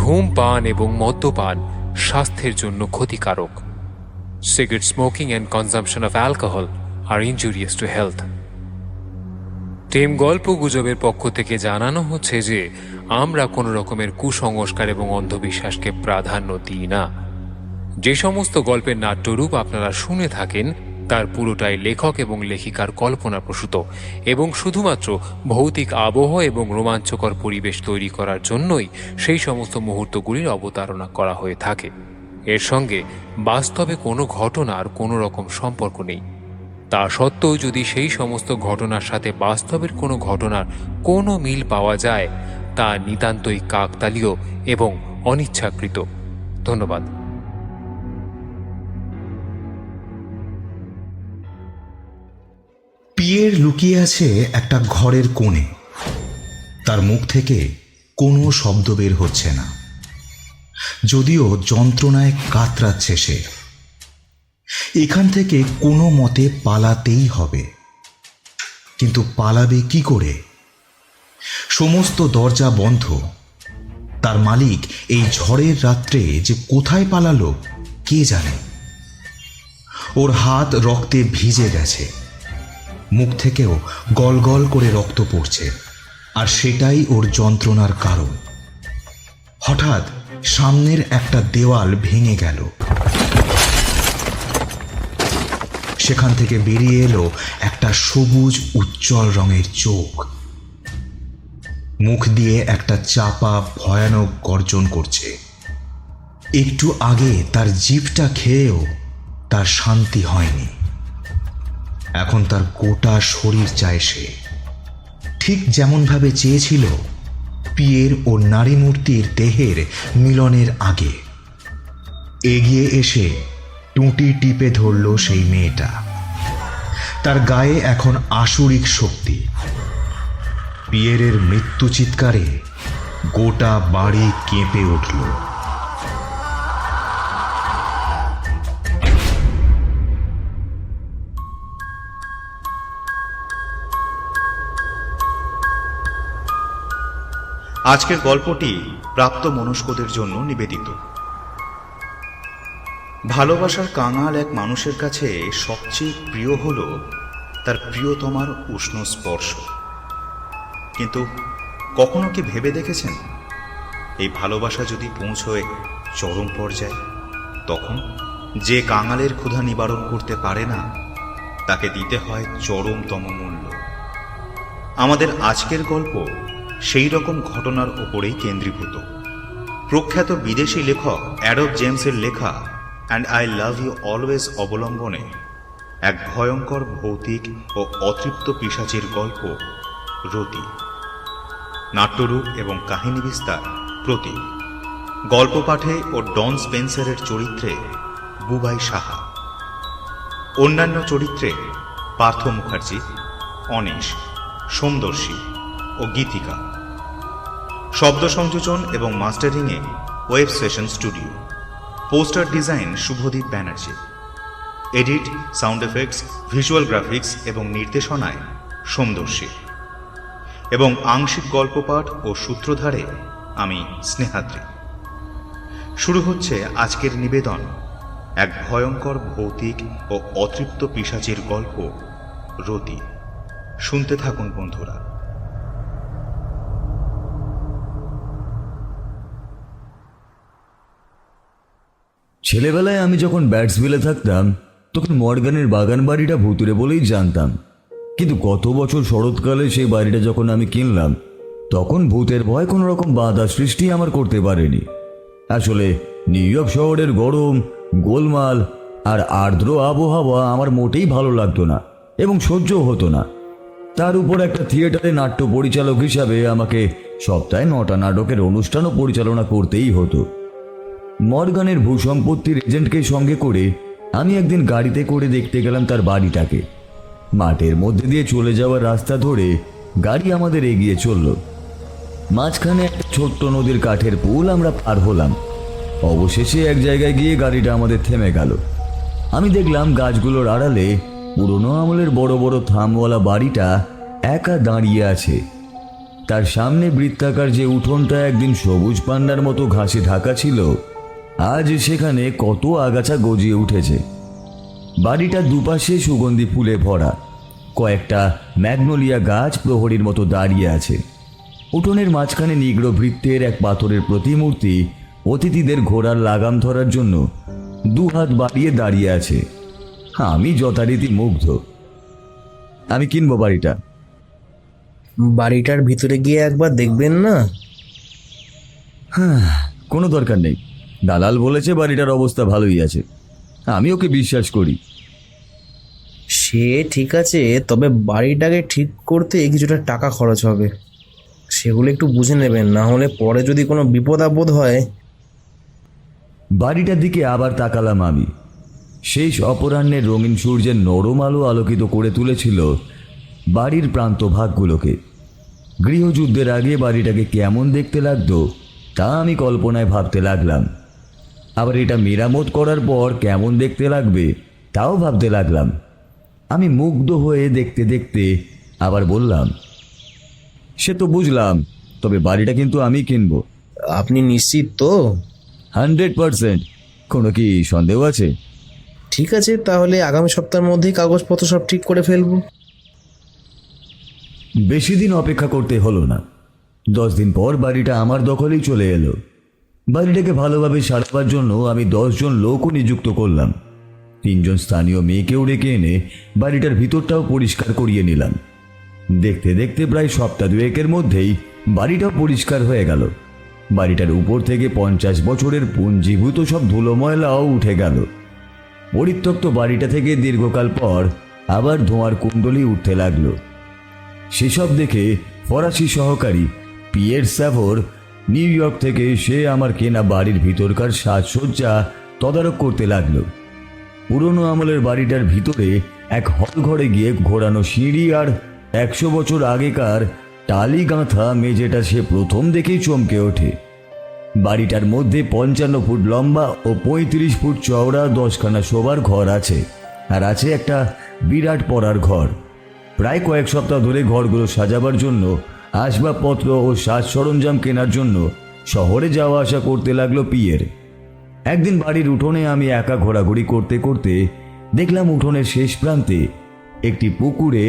ধূমপান এবং মদ্যপান স্বাস্থ্যের জন্য ক্ষতিকারক। Cigarette smoking and consumption of alcohol are injurious to health. টেম গল্প গুজবের পক্ষ থেকে জানানো হচ্ছে যে আমরা কোনো রকমের কুসংস্কার এবং অন্ধবিশ্বাসকে প্রাধান্য দিই না। যে সমস্ত গল্পের নাট্যরূপ আপনারা শুনে থাকেন তার পুরোটাই লেখক এবং লেখিকার কল্পনাপ্রসূত এবং শুধুমাত্র ভৌতিক আবহ এবং রোমাঞ্চকর পরিবেশ তৈরি করার জন্যই সেই সমস্ত মুহূর্তগুলির অবতারণা করা হয়ে থাকে। এর সঙ্গে বাস্তবে কোনো ঘটনার কোনো রকম সম্পর্ক নেই। তা সত্ত্বেও যদি সেই সমস্ত ঘটনার সাথে বাস্তবের কোনো ঘটনার কোনো মিল পাওয়া যায় তা নিতান্তই কাকতালীয় এবং অনিচ্ছাকৃত। ধন্যবাদ। পিয়ের লুকিয়ে আছে একটা ঘরের কোণে। তার মুখ থেকে কোনো শব্দ বের হচ্ছে না, যদিও যন্ত্রণায় কাতরাচ্ছে সে। এখান থেকে কোনো মতে পালাতেই হবে, কিন্তু পালাবে কি করে? সমস্ত দরজা বন্ধ। তার মালিক এই ঝড়ের রাত্রে যে কোথায় পালালো কে জানে। ওর হাত রক্তে ভিজে গেছে, মুখ থেকেও গল গল করে রক্ত পড়ছে, আর সেটাই ওর যন্ত্রণার কারণ। হঠাৎ সামনের একটা দেওয়াল ভেঙে গেল। সেখান থেকে বেরিয়ে এলো একটা সবুজ উজ্জ্বল রঙের চোখ। মুখ দিয়ে একটা চাপা ভয়ানক গর্জন করছে। একটু আগে তার জিভটা খেয়েও তার শান্তি হয়নি। এখন তার গোটা শরীর চায় সে, ঠিক যেমনভাবে চেয়েছিল পিয়ের ও নারী মূর্তির দেহের মিলনের আগে। এগিয়ে এসে টুঁটি টিপে ধরল সেই মেয়েটা। তার গায়ে এখন আসুরিক শক্তি। পিয়েরের মৃত্যু চিৎকারে গোটা বাড়ি কেঁপে উঠল। আজকের গল্পটি প্রাপ্ত মনস্কদের জন্য নিবেদিত। ভালোবাসার কাঙাল এক মানুষের কাছে সবচেয়ে প্রিয় হল তার প্রিয়তমার উষ্ণ স্পর্শ। কিন্তু কখনো কি ভেবে দেখেছেন এই ভালোবাসা যদি পৌঁছয় চরম পর্যায়ে, তখন যে কাঙালের ক্ষুধা নিবারণ করতে পারে না তাকে দিতে হয় চরমতম মূল্য। আমাদের আজকের গল্প সেই রকম ঘটনার ওপরেই কেন্দ্রীভূত। প্রখ্যাত বিদেশি লেখক অ্যাডব জেমসের লেখা and I love you always অবলম্বনে এক ভয়ঙ্কর ভৌতিক ও অতৃপ্ত পিশাচের গল্প রতি। নাট্যরূপ এবং কাহিনী বিস্তার প্রতীক। গল্প পাঠে ও ডন স্পেন্সারের চরিত্রে বুবাই সাহা। অন্যান্য চরিত্রে পার্থ মুখার্জি, অনিশ, সোমদর্শী ও গীতিকা। শব্দ সংযোজন এবং মাস্টারিংয়ে web session studio. Poster design Shubhadeep Banerjee. Edit, sound effects, visual graphics এবং নির্দেশনায় সোমদর্শী। এবং আংশিক গল্পপাঠ ও সূত্রধারে আমি স্নেহাদ্রি। শুরু হচ্ছে আজকের নিবেদন, এক ভয়ঙ্কর ভৌতিক ও অতৃপ্ত পিশাচের গল্প রতি। শুনতে থাকুন বন্ধুরা। ছেলেবেলায় আমি যখন ব্যাটসভিলে থাকতাম তখন মর্গানের বাগান বাড়িটা ভুতুরে বলেই জানতাম, কিন্তু গত বছর শরৎকালে সেই বাড়িটা যখন আমি কিনলাম তখন ভূতের ভয় কোনো রকম বাধা সৃষ্টি আমার করতে পারেনি। আসলে নিউ ইয়র্ক শহরের গরম, গোলমাল আর আর্দ্র আবহাওয়া আমার মোটেই ভালো লাগতো না এবং সহ্যও হতো না। তার উপর একটা থিয়েটারে নাট্য পরিচালক হিসাবে আমাকে সপ্তাহে 9টা নাটকের অনুষ্ঠানও পরিচালনা করতেই হতো। মর্গানের ভূসম্পত্তির এজেন্টকে সঙ্গে করে আমি একদিন গাড়িতে করে দেখতে গেলাম তার বাড়িটাকে। মাঠের মধ্যে দিয়ে চলে যাওয়ার রাস্তা ধরে গাড়ি আমাদের এগিয়ে চলল। মাঝখানে একটা ছোট্ট নদীর কাঠের পুল আমরা পার হলাম। অবশেষে এক জায়গায় গিয়ে গাড়িটা আমাদের থেমে গেল। আমি দেখলাম গাছগুলোর আড়ালে পুরনো আমলের বড় বড় থামওয়ালা বাড়িটা একা দাঁড়িয়ে আছে। তার সামনে বৃত্তাকার যে উঠোনটা একদিন সবুজ পান্ডার মতো ঘাসে ঢাকা ছিল, আজ সেখানে কত আগাছা গজিয়ে উঠেছে। বাড়িটার দুপাশে সুগন্ধি ফুলে ভরা, কয়েকটা ম্যাগনোলিয়া গাছ প্রহরীর মতো দাঁড়িয়ে আছে। উঠোনের মাঝখানে নিগ্র ভৃত্যের এক পাথরের প্রতিমূর্তি অতিথিদের ঘোড়ার লাগাম ধরার জন্য দুহাত বাড়িয়ে দাঁড়িয়ে আছে। আমি যথারীতি মুগ্ধ। আমি কিনবো বাড়িটা। বাড়িটার ভিতরে গিয়ে একবার দেখবেন না? হ্যাঁ, কোনো দরকার নেই। দালাল বলেছে বাড়িটার অবস্থা ভালোই আছে, আমি ওকে বিশ্বাস করি। সে ঠিক আছে, তবে বাড়িটাকে ঠিক করতে কিছুটা টাকা খরচ হবে, সেগুলো একটু বুঝে নেবেন, না হলে পরে যদি কোনো বিপদ আপদ হয়। বাড়িটার দিকে আবার তাকালাম আমি। শেষ অপরাহ্নের রঙিন সূর্যের নরম আলো আলোকিত করে তুলেছিল বাড়ির প্রান্তভাগগুলোকে। গৃহযুদ্ধের আগে বাড়িটাকে কেমন দেখতে লাগতো তা আমি কল্পনায় ভাবতে লাগলাম। আবার এটা মেরামত করার পর কেমন দেখতে লাগবে তাও ভাবতে লাগলাম। আমি মুগ্ধ হয়ে দেখতে দেখতে আবার বললাম, সে তো বুঝলাম, তবে বাড়িটা কিন্তু আমি কিনবো। আপনি নিশ্চিত তো? 100%। কোনো কি সন্দেহ আছে? ঠিক আছে, তাহলে আগামী সপ্তাহের মধ্যেই কাগজপত্র সব ঠিক করে ফেলবো। বেশি দিন অপেক্ষা করতে হলো না। 10 দিন পর বাড়িটা আমার দখলেই চলে এলো। বাড়িটাকে ভালোভাবে সারাবার জন্য আমি 10 জন লোকও নিযুক্ত করলাম। 3 জন স্থানীয় মেয়েকেও ডেকে এনে বাড়িটার ভিতরটাও পরিষ্কার করিয়ে নিলাম। দেখতে দেখতে প্রায় সপ্তাহ দুয়েকের মধ্যেই বাড়িটাও পরিষ্কার হয়ে গেল। বাড়িটার উপর থেকে 50 বছরের পুঞ্জীভূত সব ধুলো ময়লাও উঠে গেল। পরিত্যক্ত বাড়িটা থেকে দীর্ঘকাল পর আবার ধোঁয়ার কুণ্ডলি উঠতে লাগলো। সেসব দেখে ফরাসি সহকারী পিয়ের স্যাভোর নিউ ইয়র্ক থেকে সে আমার কেনা বাড়ির ভিতরকার সাজসজ্জা তদারক করতে লাগলো। পুরনো আমলের বাড়িটার ভিতরে এক হল ঘরে গিয়ে ঘোরানো সিঁড়ি আর 100 বছর আগেকার টালি গাঁথা মেঝেটা সে প্রথম দেখেই চমকে ওঠে। বাড়িটার মধ্যে 55 ফুট লম্বা ও 35 ফুট চওড়া 10খানা শোবার ঘর আছে, আর আছে একটা বিরাট পড়ার ঘর। প্রায় কয়েক সপ্তাহ ধরে ঘরগুলো সাজাবার জন্য আসবাবপত্র ও সাজ সরঞ্জাম কেনার জন্য শহরে যাওয়া আসা করতে লাগলো পিয়ের। একদিন বাড়ির উঠোনে আমি একা ঘোরাঘুরি করতে করতে দেখলাম উঠোনের শেষ প্রান্তে একটি পুকুরে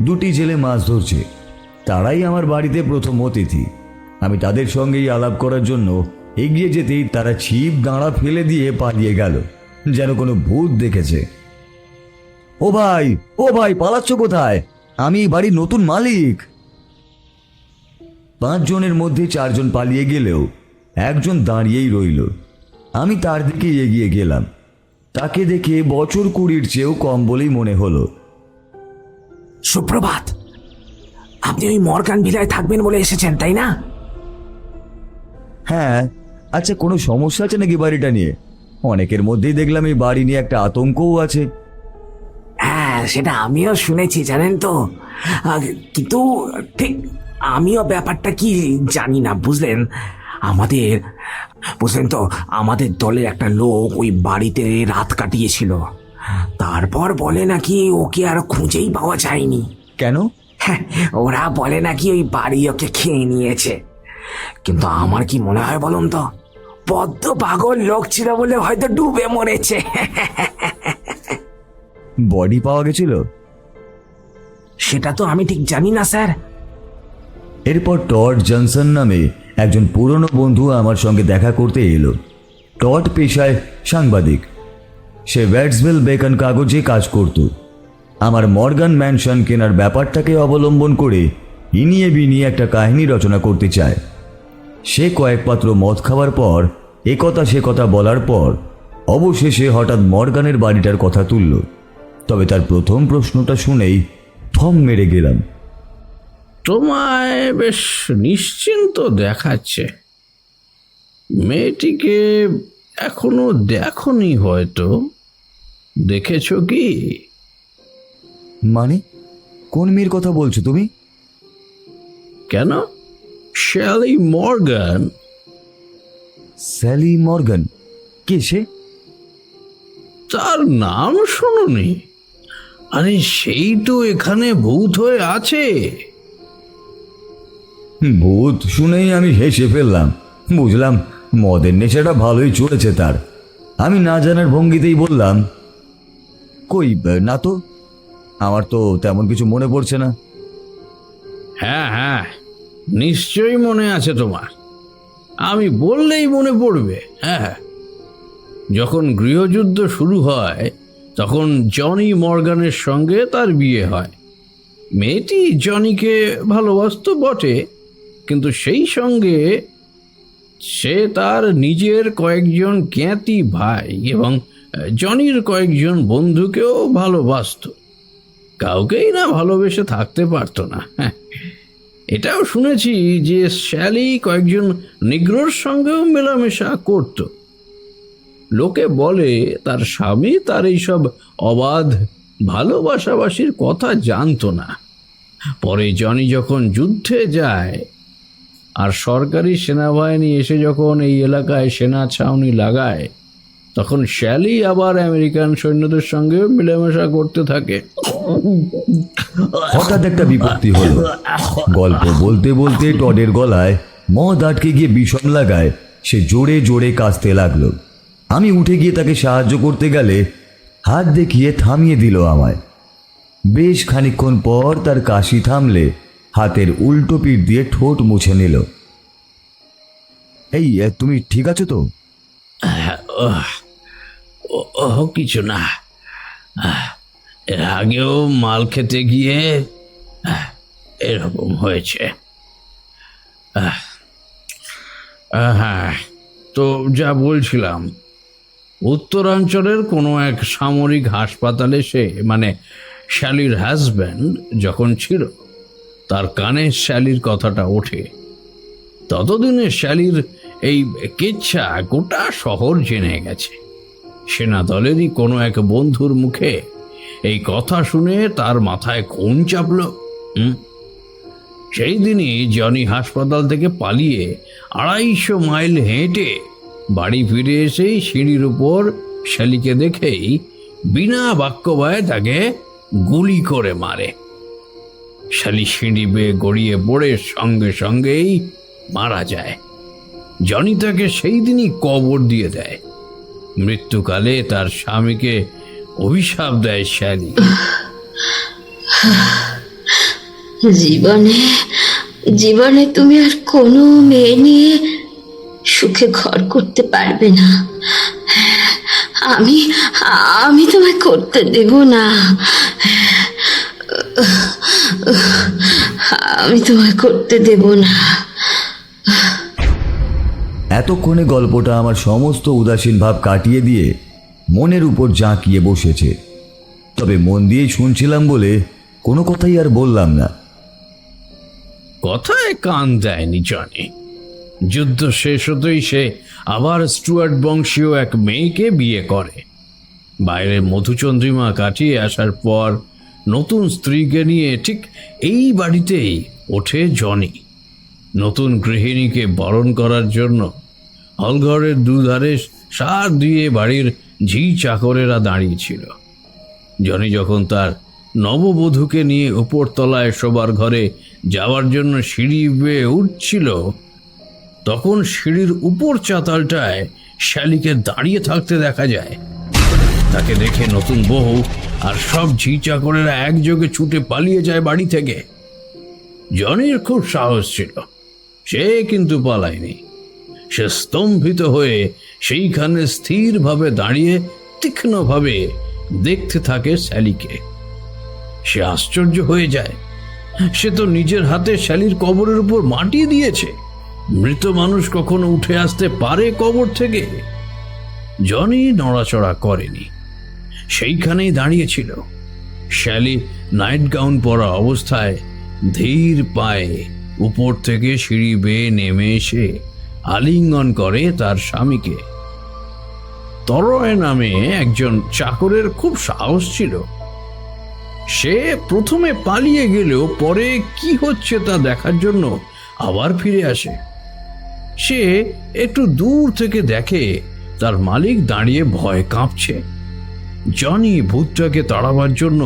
2টি জেলে মাছ ধরছে। তারাই আমার বাড়িতে প্রথম অতিথি। আমি তাদের সঙ্গেই আলাপ করার জন্য এগিয়ে যেতেই তারা ছিপ দাঁড়া ফেলে দিয়ে পালিয়ে গেল, যেন কোনো ভূত দেখেছে। ও ভাই পালাচ্ছ কোথায়? আমি বাড়ির নতুন মালিক। 5 জনের মধ্যে 4 জন পালিয়ে গেলেও একজন দাঁড়িয়েই রইল। আমি তার দিকে এগিয়ে গেলাম। তাকে দেখে বছর 20-র চেয়েও কম বলেই মনে হলো। সুপ্রভাত, আপনি ওই মর্গান ভিলায় থাকবেন বলে এসেছেন, তাই না? হ্যাঁ, আচ্ছা কোনো সমস্যা আছে নাকি বাড়িটা নিয়ে? অনেকের মধ্যেই দেখলাম এই বাড়ি নিয়ে একটা আতঙ্কও আছে। হ্যাঁ, সেটা আমিও শুনেছি, জানেন তো। কিন্তু ঠিক আমিও ব্যাপারটা কি জানি না, বুঝলেন। বুঝলেন তো, আমাদের দলে একটা লোক ওই বাড়িতে রাত কাটিয়েছিল। তারপর বলে নাকি ওকে আর খুঁজেই পাওয়া যায়নি। কেন? হ্যাঁ, ওরা বলে নাকি ওই বাড়ি ওকে খেয়ে নিয়েছে। কিন্তু আমার কি মনে হয় বলুন তো, বদ্ধ পাগল লোক ছিল বলে হয়তো ডুবে মরেছে। বডি পাওয়া গেছিল? সেটা তো আমি ঠিক জানি না স্যার। এরপর টড জনসন নামে একজন পুরনো বন্ধু আমার সঙ্গে দেখা করতে এলো। টড পেশায় সাংবাদিক। সে ওয়েটসভিল বেকন কাগজে কাজ করত। আমার মর্গান ম্যানশন কেনার ব্যাপারটাকে অবলম্বন করে ইনিয়ে বিনিয়ে একটা কাহিনী রচনা করতে চায়। সে কয়েক পাত্র মদ খাওয়ার পর একথা সে কথা বলার পর অবশেষে হঠাৎ মর্গানের বাড়িটার কথা তুলল। তবে তার প্রথম প্রশ্নটা শুনেই থম মেরে গেলাম। তোমায় বেশ নিশ্চিন্ত দেখাচ্ছে। মেয়েটিকে এখনো দেখনি হয়তো, দেখেছো কি? মানে কোন মেয়ের কথা বলছো তুমি? কেন, শ্যালি মর্গান। Sally Morgan? কে সে? তার নাম শোনোনি? আরে সেই তো এখানে ভূত হয়ে আছে। ভূত শুনেই আমি হেসে ফেললাম। বুঝলাম মদের নেশাটা ভালোই চলেছে তার। আমি না জানার ভঙ্গিতেই বললাম, কই না তো, আমার তো তেমন কিছু মনে পড়ছে না। হ্যাঁ হ্যাঁ, নিশ্চয়ই মনে আছে তোমার। আমি বললেই মনে পড়বে। হ্যাঁ, যখন গৃহযুদ্ধ শুরু হয় তখন জনি মর্গানের সঙ্গে তার বিয়ে হয়। মেয়েটি জনিকে ভালোবাসত বটে, কিন্তু সেই সঙ্গে সে তার নিজের কয়েকজন জ্ঞাতি ভাই এবং জনির কয়েকজন বন্ধুকেও ভালোবাসত। কাউকেই না ভালোবেসে থাকতে পারতো না। হ্যাঁ, এটাও শুনেছি যে শ্যালি কয়েকজন নিগ্রোর সঙ্গেও মেলামেশা করত। লোকে বলে তার স্বামী তার এইসব অবাধ ভালোবাসাবাসির কথা জানতো না। পরে জনি যখন যুদ্ধে যায় আর সরকারি সেনাবাহিনী এসে যখন এই এলাকায় সেনা ছাউনি লাগায়, তখন শ্যালি আবার আমেরিকান সৈন্যদের সঙ্গেও মেলামেশা করতে থাকে। হঠাৎ একটা বিপত্তি হলো। গল্প বলতে বলতে টডের গলায় মদ আটকে গিয়ে বিষম লাগায় সে জোরে জোরে কাঁদতে লাগলো। আমি উঠে গিয়ে তাকে সাহায্য করতে গেলে হাত দেখিয়ে থামিয়ে দিল আমায়। বেশ খানিকক্ষণ পর তার কাশি থামলে হাতের উল্টো পিঠ দিয়ে ঠোঁট মুছে নিল। এই তুমি ঠিক আছো তো? কিছু না, এর আগেও মাল খেতে গিয়ে এরকম হয়েছে। হ্যাঁ, তো যা বলছিলাম, উত্তরাঞ্চলের কোনো এক সামরিক হাসপাতালে সে, মানে শ্যালির হাজব্যান্ড যখন ছিল, তার কানে শ্যালির কথাটা ওঠে। ততদিনে শ্যালির এই কেচ্ছা গোটা শহর জেনে গেছে। সেনা দলেরই কোনো এক বন্ধুর মুখে এই কথা শুনে তার মাথায় খুন চাপল। সেই দিনই জনি হাসপাতাল থেকে পালিয়ে 250 মাইল হেঁটে বাড়ি ফিরে এসেই সিঁড়ির উপর শ্যালিকে দেখেই বিনা বাক্যবায়ে তাকে গুলি করে মারে। শ্যালি সিঁড়ি বেয়ে গড়িয়ে পড়ে সঙ্গে সঙ্গেই মারা যায়। জনি তাকে সেই দিনই কবর দিয়ে দেয়। মৃত্যুকালে তার স্বামীকে অভিশাপ দেয় শ্যালি। জীবনে তুমি আর কোনো মেয়ে নিয়ে সুখে ঘর করতে পারবে না। আমি তোমায় করতে দেব না। আমি তোমায় করতে দেব না। এতক্ষণে গল্পটা আমার সমস্ত উদাসীন ভাব কাটিয়ে দিয়ে মনের উপর জাঁকিয়ে বসেছে। তবে মন দিয়েই শুনছিলাম বলে কোনো কথাই আর বললাম না। কথায় কান দেয়নি জনি। যুদ্ধ শেষ হতেই সে আবার স্টুয়ার্ট বংশীয় এক মেয়েকে বিয়ে করে। বাইরে মধুচন্দ্রিমা কাটিয়ে আসার পর নতুন স্ত্রীকে নিয়ে ঠিক এই বাড়িতেই ওঠে জনি। নতুন গৃহিণীকে বরণ করার জন্য হলঘরের দুধারে সার দিয়ে বাড়ির ঝি চাকরেরা দাঁড়িয়েছিল। জনি যখন তার নববধূকে নিয়ে উপরতলায় শোবার ঘরে যাওয়ার জন্য সিঁড়ি বেয়ে উঠছিল, তখন সিঁড়ির উপর চাতালটায় শ্যালিকে দাঁড়িয়ে থাকতে দেখা যায়। তাকে দেখে নতুন বউ আর সব ঝি চাকরেরা একযোগে ছুটে পালিয়ে যায় বাড়ি থেকে। জনির খুব সাহস ছিল, সে কিন্তু পালায়নি। সে স্তম্ভিত হয়ে সেইখানে স্থিরভাবে দাঁড়িয়ে তীক্ষ্ণভাবে দেখতে থাকে শ্যালিকে। সে আশ্চর্য হয়ে যায়। সে তো নিজের হাতে শ্যালির কবরের উপর মাটি দিয়েছে। মৃত মানুষ কখনো উঠে আসতে পারে কবর থেকে? জনি নড়াচড়া করেনি, সেইখানেই দাঁড়িয়েছিল। শ্যালি নাইট গাউন পরা অবস্থায় ধীর পায়ে উপর থেকে সিঁড়ি বেয়ে নেমে এসে আলিঙ্গন করে তার স্বামীকে। তরয় নামে একজন চাকরের খুব সাহস ছিল। সে প্রথমে পালিয়ে গেলেও পরে কি হচ্ছে তা দেখার জন্য আবার ফিরে আসে। সে একটু দূর থেকে দেখে তার মালিক দাঁড়িয়ে ভয় কাঁপছে। জনি ভূতটাকে তাড়াবার জন্য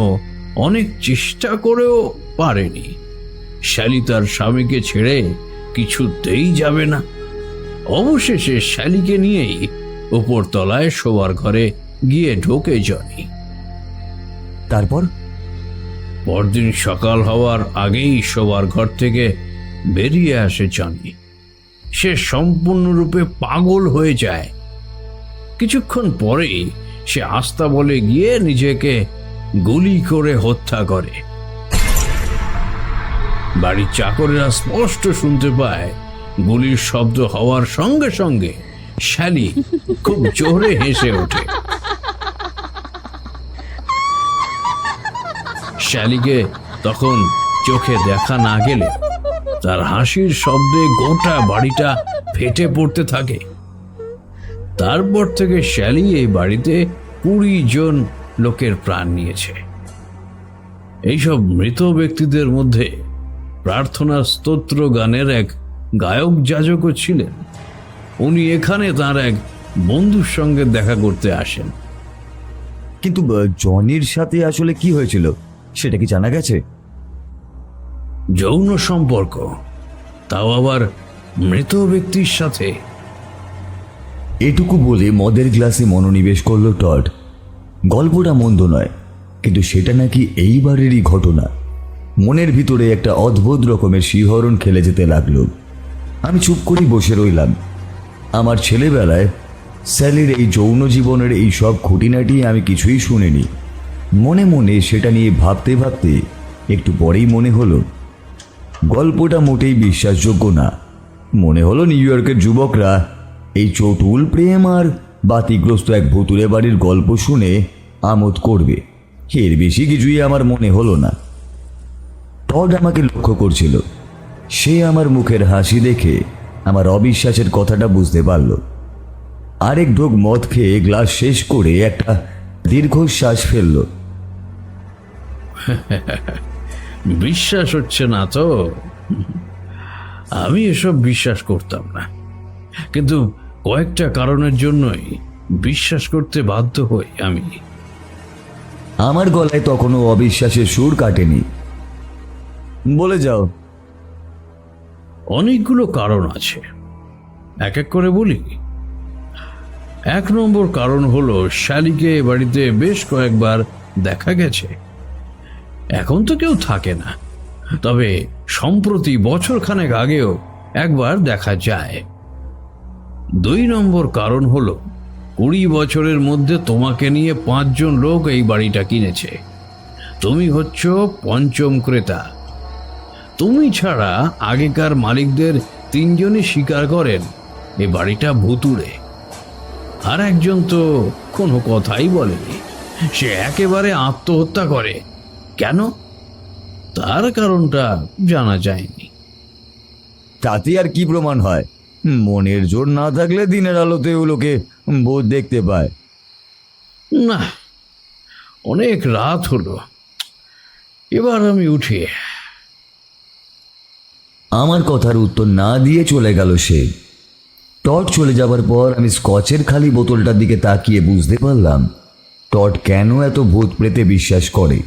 অনেক চেষ্টা করেও পারেনি। শ্যালি তার স্বামীকে ছেড়ে কিছুতেই যাবে না। অবশেষে শ্যালিকে নিয়েই উপর তলায় শোয়ার ঘরে গিয়ে ঢোকে জনি। তারপর পরদিন সকাল হওয়ার আগেই শোবার ঘর থেকে বেরিয়ে আসে জনি। সে সম্পূর্ণরূপে পাগল হয়ে যায়। কিছুক্ষণ পরেই সে আস্তাবলে গিয়ে নিজেকে গুলি করে হত্যা করে। বাড়ির চাকরেরা স্পষ্ট শুনতে পায় গুলির শব্দ হওয়ার সঙ্গে সঙ্গে শ্যালি খুব জোরে হেসে ওঠে। শ্যালিকে তখন চোখে দেখা না গেলে তার হাসির শব্দে গোটা বাড়িটা ফেটে পড়তে থাকে। তারপর থেকে শ্যালি এই বাড়িতে 20 জন লোকের প্রাণ নিয়েছে। এইসব মৃত ব্যক্তিদের মধ্যে প্রার্থনা স্তোত্র গানের এক গায়ক যাজকও ছিলেন। উনি এখানে তার এক বন্ধুর সঙ্গে দেখা করতে আসেন। কিন্তু জনির সাথে আসলে কি হয়েছিল সেটা কি জানা গেছে? যৌন সম্পর্ক, তাও আবার মৃত ব্যক্তির সাথে। এটুকু বলে মদের গ্লাসে মনোনিবেশ করলো টড। গল্পটা মন্দ নয়, কিন্তু সেটা নাকি এইবারেরই ঘটনা। মনের ভিতরে একটা অদ্ভুত রকমের শিহরণ খেলে যেতে লাগলো। আমি চুপ করে বসে রইলাম। আমার ছেলেবেলায় স্যালির এই যৌন জীবনের এই সব খুঁটিনাটি আমি কিছুই শুনিনি। মনে মনে সেটা নিয়ে ভাবতে ভাবতে একটু পরেই মনে হলো গল্পটা মোটেই বিশ্বাসযোগ্য না। মনে হলো নিউ ইয়র্কের যুবকরা এই চটুল প্রেম আর বাতিগ্রস্ত এক ভুতুরে বাড়ির গল্প শুনে আমোদ করবে, এর বেশি কিছুই আমার মনে হলো না। টড আমাকে লক্ষ্য করছিল। সে আমার মুখের হাসি দেখে আমার অবিশ্বাসের কথাটা বুঝতে পারল। আরেক ঢোক মদ খেয়ে গ্লাস শেষ করে একটা দীর্ঘশ্বাস ফেলল। বিশ্বাস হচ্ছে না তো? আমি এসব বিশ্বাস করতাম না, কিন্তু কয়েকটা কারণের জন্যই বিশ্বাস করতে বাধ্য হই আমি। আমার গলায় তখনও অবিশ্বাসের সুর কাটেনি। বলে যাও। অনেকগুলো কারণ আছে, এক এক করে বলি। 1 নম্বর কারণ হলো শ্যালিকে এ বাড়িতে বেশ কয়েকবার দেখা গেছে। এখন তো কেউ থাকে না, তবে সম্প্রতি বছরখানেক আগেও একবার দেখা যায়। 2 নম্বর কারণ হলো 20 বছরের মধ্যে তোমাকে নিয়ে 5 জন লোক এই বাড়িটা কিনেছে। তুমি হচ্ছ 5ম ক্রেতা। তুমি ছাড়া আগেকার মালিকদের 3 জনই স্বীকার করেন এই বাড়িটা ভুতুড়ে। আর একজন তো কোনো কথাই বলেনি, সে একেবারে আত্মহত্যা করে। কেন? তার কারণটা জানা যায়নি। তাতে আর কি প্রমাণ হয়? মনের জোর না থাকলে দিনের আলোতে ওগুলোকে বোধ দেখতে পায়। না, অনেক রাত হলো, এবার আমি উঠি। আমার কথার উত্তর না দিয়ে চলে গেল সে। টড চলে যাবার পর আমি স্কচের খালি বোতলটার দিকে তাকিয়ে বুঝতে পারলাম টড কেন এত ভূত প্রেতে বিশ্বাস করে।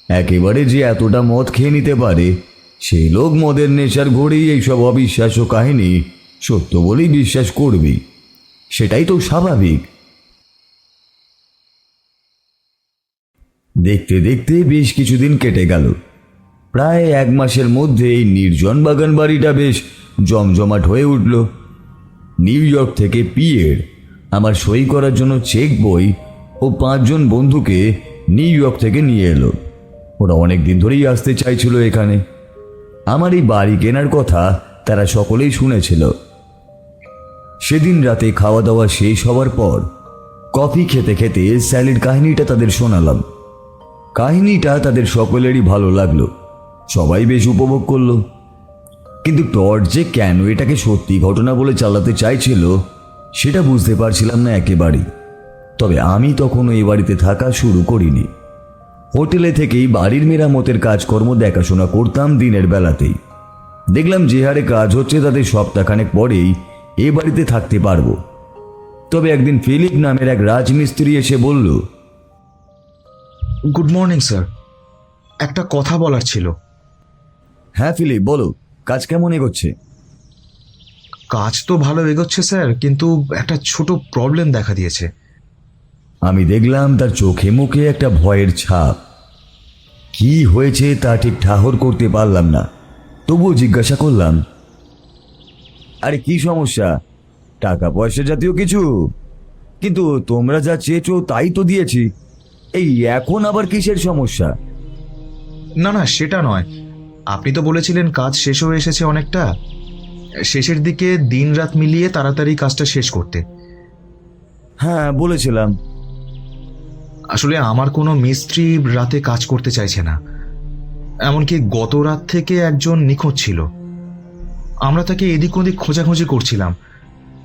একেবারে যে এতটা মদ খেয়ে নিতে পারে সেই লোক মদের নেশার ঘরেই এইসব অবিশ্বাস্য কাহিনী সত্য বলেই বিশ্বাস করবে, সেটাই তো স্বাভাবিক। দেখতে দেখতে বেশ কিছুদিন কেটে গেল। প্রায় 1 মাসের মধ্যে এই নির্জন বাগান বাড়িটা বেশ জমজমাট হয়ে উঠল। নিউ ইয়র্ক থেকে পিয়ের আমার সই করার জন্য চেক বই ও 5 জন বন্ধুকে নিউ ইয়র্ক থেকে নিয়ে এলো। ওরা অনেক দিন ধরেই আসতে চাইছিল এখানে। আমার এই বাড়ি কেনার কথা তারা সকলেই শুনেছিল। সেদিন রাতে খাওয়া দাওয়া শেষ হওয়ার পর কফি খেতে খেতে স্যালির কাহিনীটা তাদের শোনালাম। কাহিনীটা তাদের সকলেরই ভালো লাগলো, সবাই বেশ উপভোগ করলো। কিন্তু টড যে কেন এটাকে সত্যি ঘটনা বলে চালাতে চাইছিল সেটা বুঝতে পারছিলাম না একেবারেই। তবে আমি তখনও এই বাড়িতে থাকা শুরু করিনি। হোটেলে থেকেই বাড়ির মেরামতের কাজকর্ম দেখাশোনা করতাম দিনের বেলাতেই। দেখলাম যে হারে কাজ হচ্ছে তাতে সপ্তাহখানেক পরেই এ বাড়িতে থাকতে পারবো। তবে একদিন ফিলিপ নামের এক রাজমিস্ত্রি এসে বলল, গুড মর্নিং স্যার, একটা কথা বলার ছিল। হ্যাঁ ফিলিপ, বলো, কাজ কেমন এগোচ্ছে? কাজ তো ভালো এগোচ্ছে স্যার, কিন্তু একটা ছোট প্রবলেম দেখা দিয়েছে। আমি দেখলাম তার চোখে মুখে একটা ভয়ের ছাপ। কি হয়েছে তা ঠিক ঠাহর করতে পারলাম না, তবুও জিজ্ঞাসা করলাম, আরে কি সমস্যা? টাকা পয়সা জাতীয় কিছু? কিন্তু তোমরা যা চেয়েছো তাই তো দিয়েছি, এই এখন আবার কিসের সমস্যা? না না, সেটা নয়। আপনি তো বলেছিলেন কাজ শেষ হয়ে এসেছে অনেকটা, শেষের দিকে দিন রাত মিলিয়ে তাড়াতাড়ি কাজটা শেষ করতে। হ্যাঁ বলেছিলাম। আসলে আমার কোনো মিস্ত্রি রাতে কাজ করতে চাইছে না, এমনকি গত রাত থেকে একজন নিখোঁজ ছিল। আমরা তাকে এদিক ওদিক খোঁজাখুঁজি করছিলাম,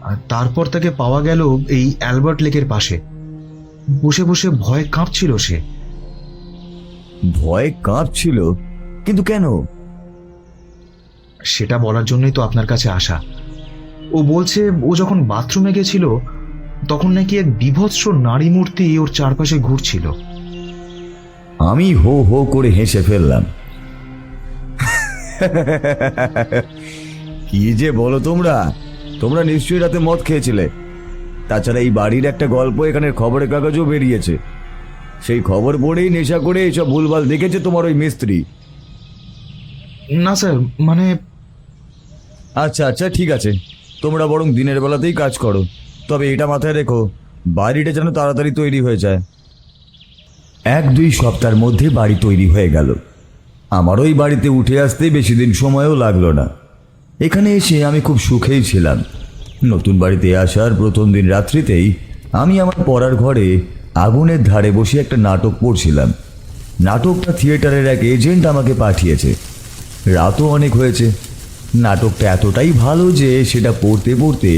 আর তারপর তাকে পাওয়া গেল এই অ্যালবার্ট লেকের পাশে। বসে বসে ভয়ে কাঁপছিল সে। ভয়ে কাঁপছিল? কিন্তু কেন? সেটা বলার জন্যই তো আপনার কাছে আসা। ও বলছে ও যখন বাথরুমে গেছিল তখন নাকি এক বিভৎস নারী মূর্তি ওর চারপাশে ঘুরছিল। আমি হো হো করে হেসে ফেললাম। কি যে বলো তোমরা, তোমরা নিশ্চয়ই রাতে মদ খেয়েছিলে। তাছাড়া এই বাড়ির একটা গল্প এখানের খবরের কাগজও বেরিয়েছে, সেই খবর পড়েই নেশা করে এসব ভুলভাল দেখেছে তোমার ওই মিস্ত্রি। না স্যার, মানে আচ্ছা আচ্ছা ঠিক আছে, তোমরা বরং দিনের বেলাতেই কাজ করো, তবে এটা মাথায় রেখো বাড়িটা যেন তাড়াতাড়ি তৈরি হয়ে যায়। 1-2 সপ্তাহের মধ্যে বাড়ি তৈরি হয়ে গেল। আমার ওই বাড়িতে উঠে আসতে বেশি দিন সময়ও লাগলো না। এখানে এসে আমি খুব সুখেই ছিলাম। নতুন বাড়িতে আসার প্রথম দিন রাত্রিতেই আমি আমার পড়ার ঘরে আগুনের ধারে বসে একটা নাটক পড়ছিলাম। নাটকটা থিয়েটারের এক এজেন্ট আমাকে পাঠিয়েছে। রাতও অনেক হয়েছে। নাটকটা এতটাই ভালো যে সেটা পড়তে পড়তে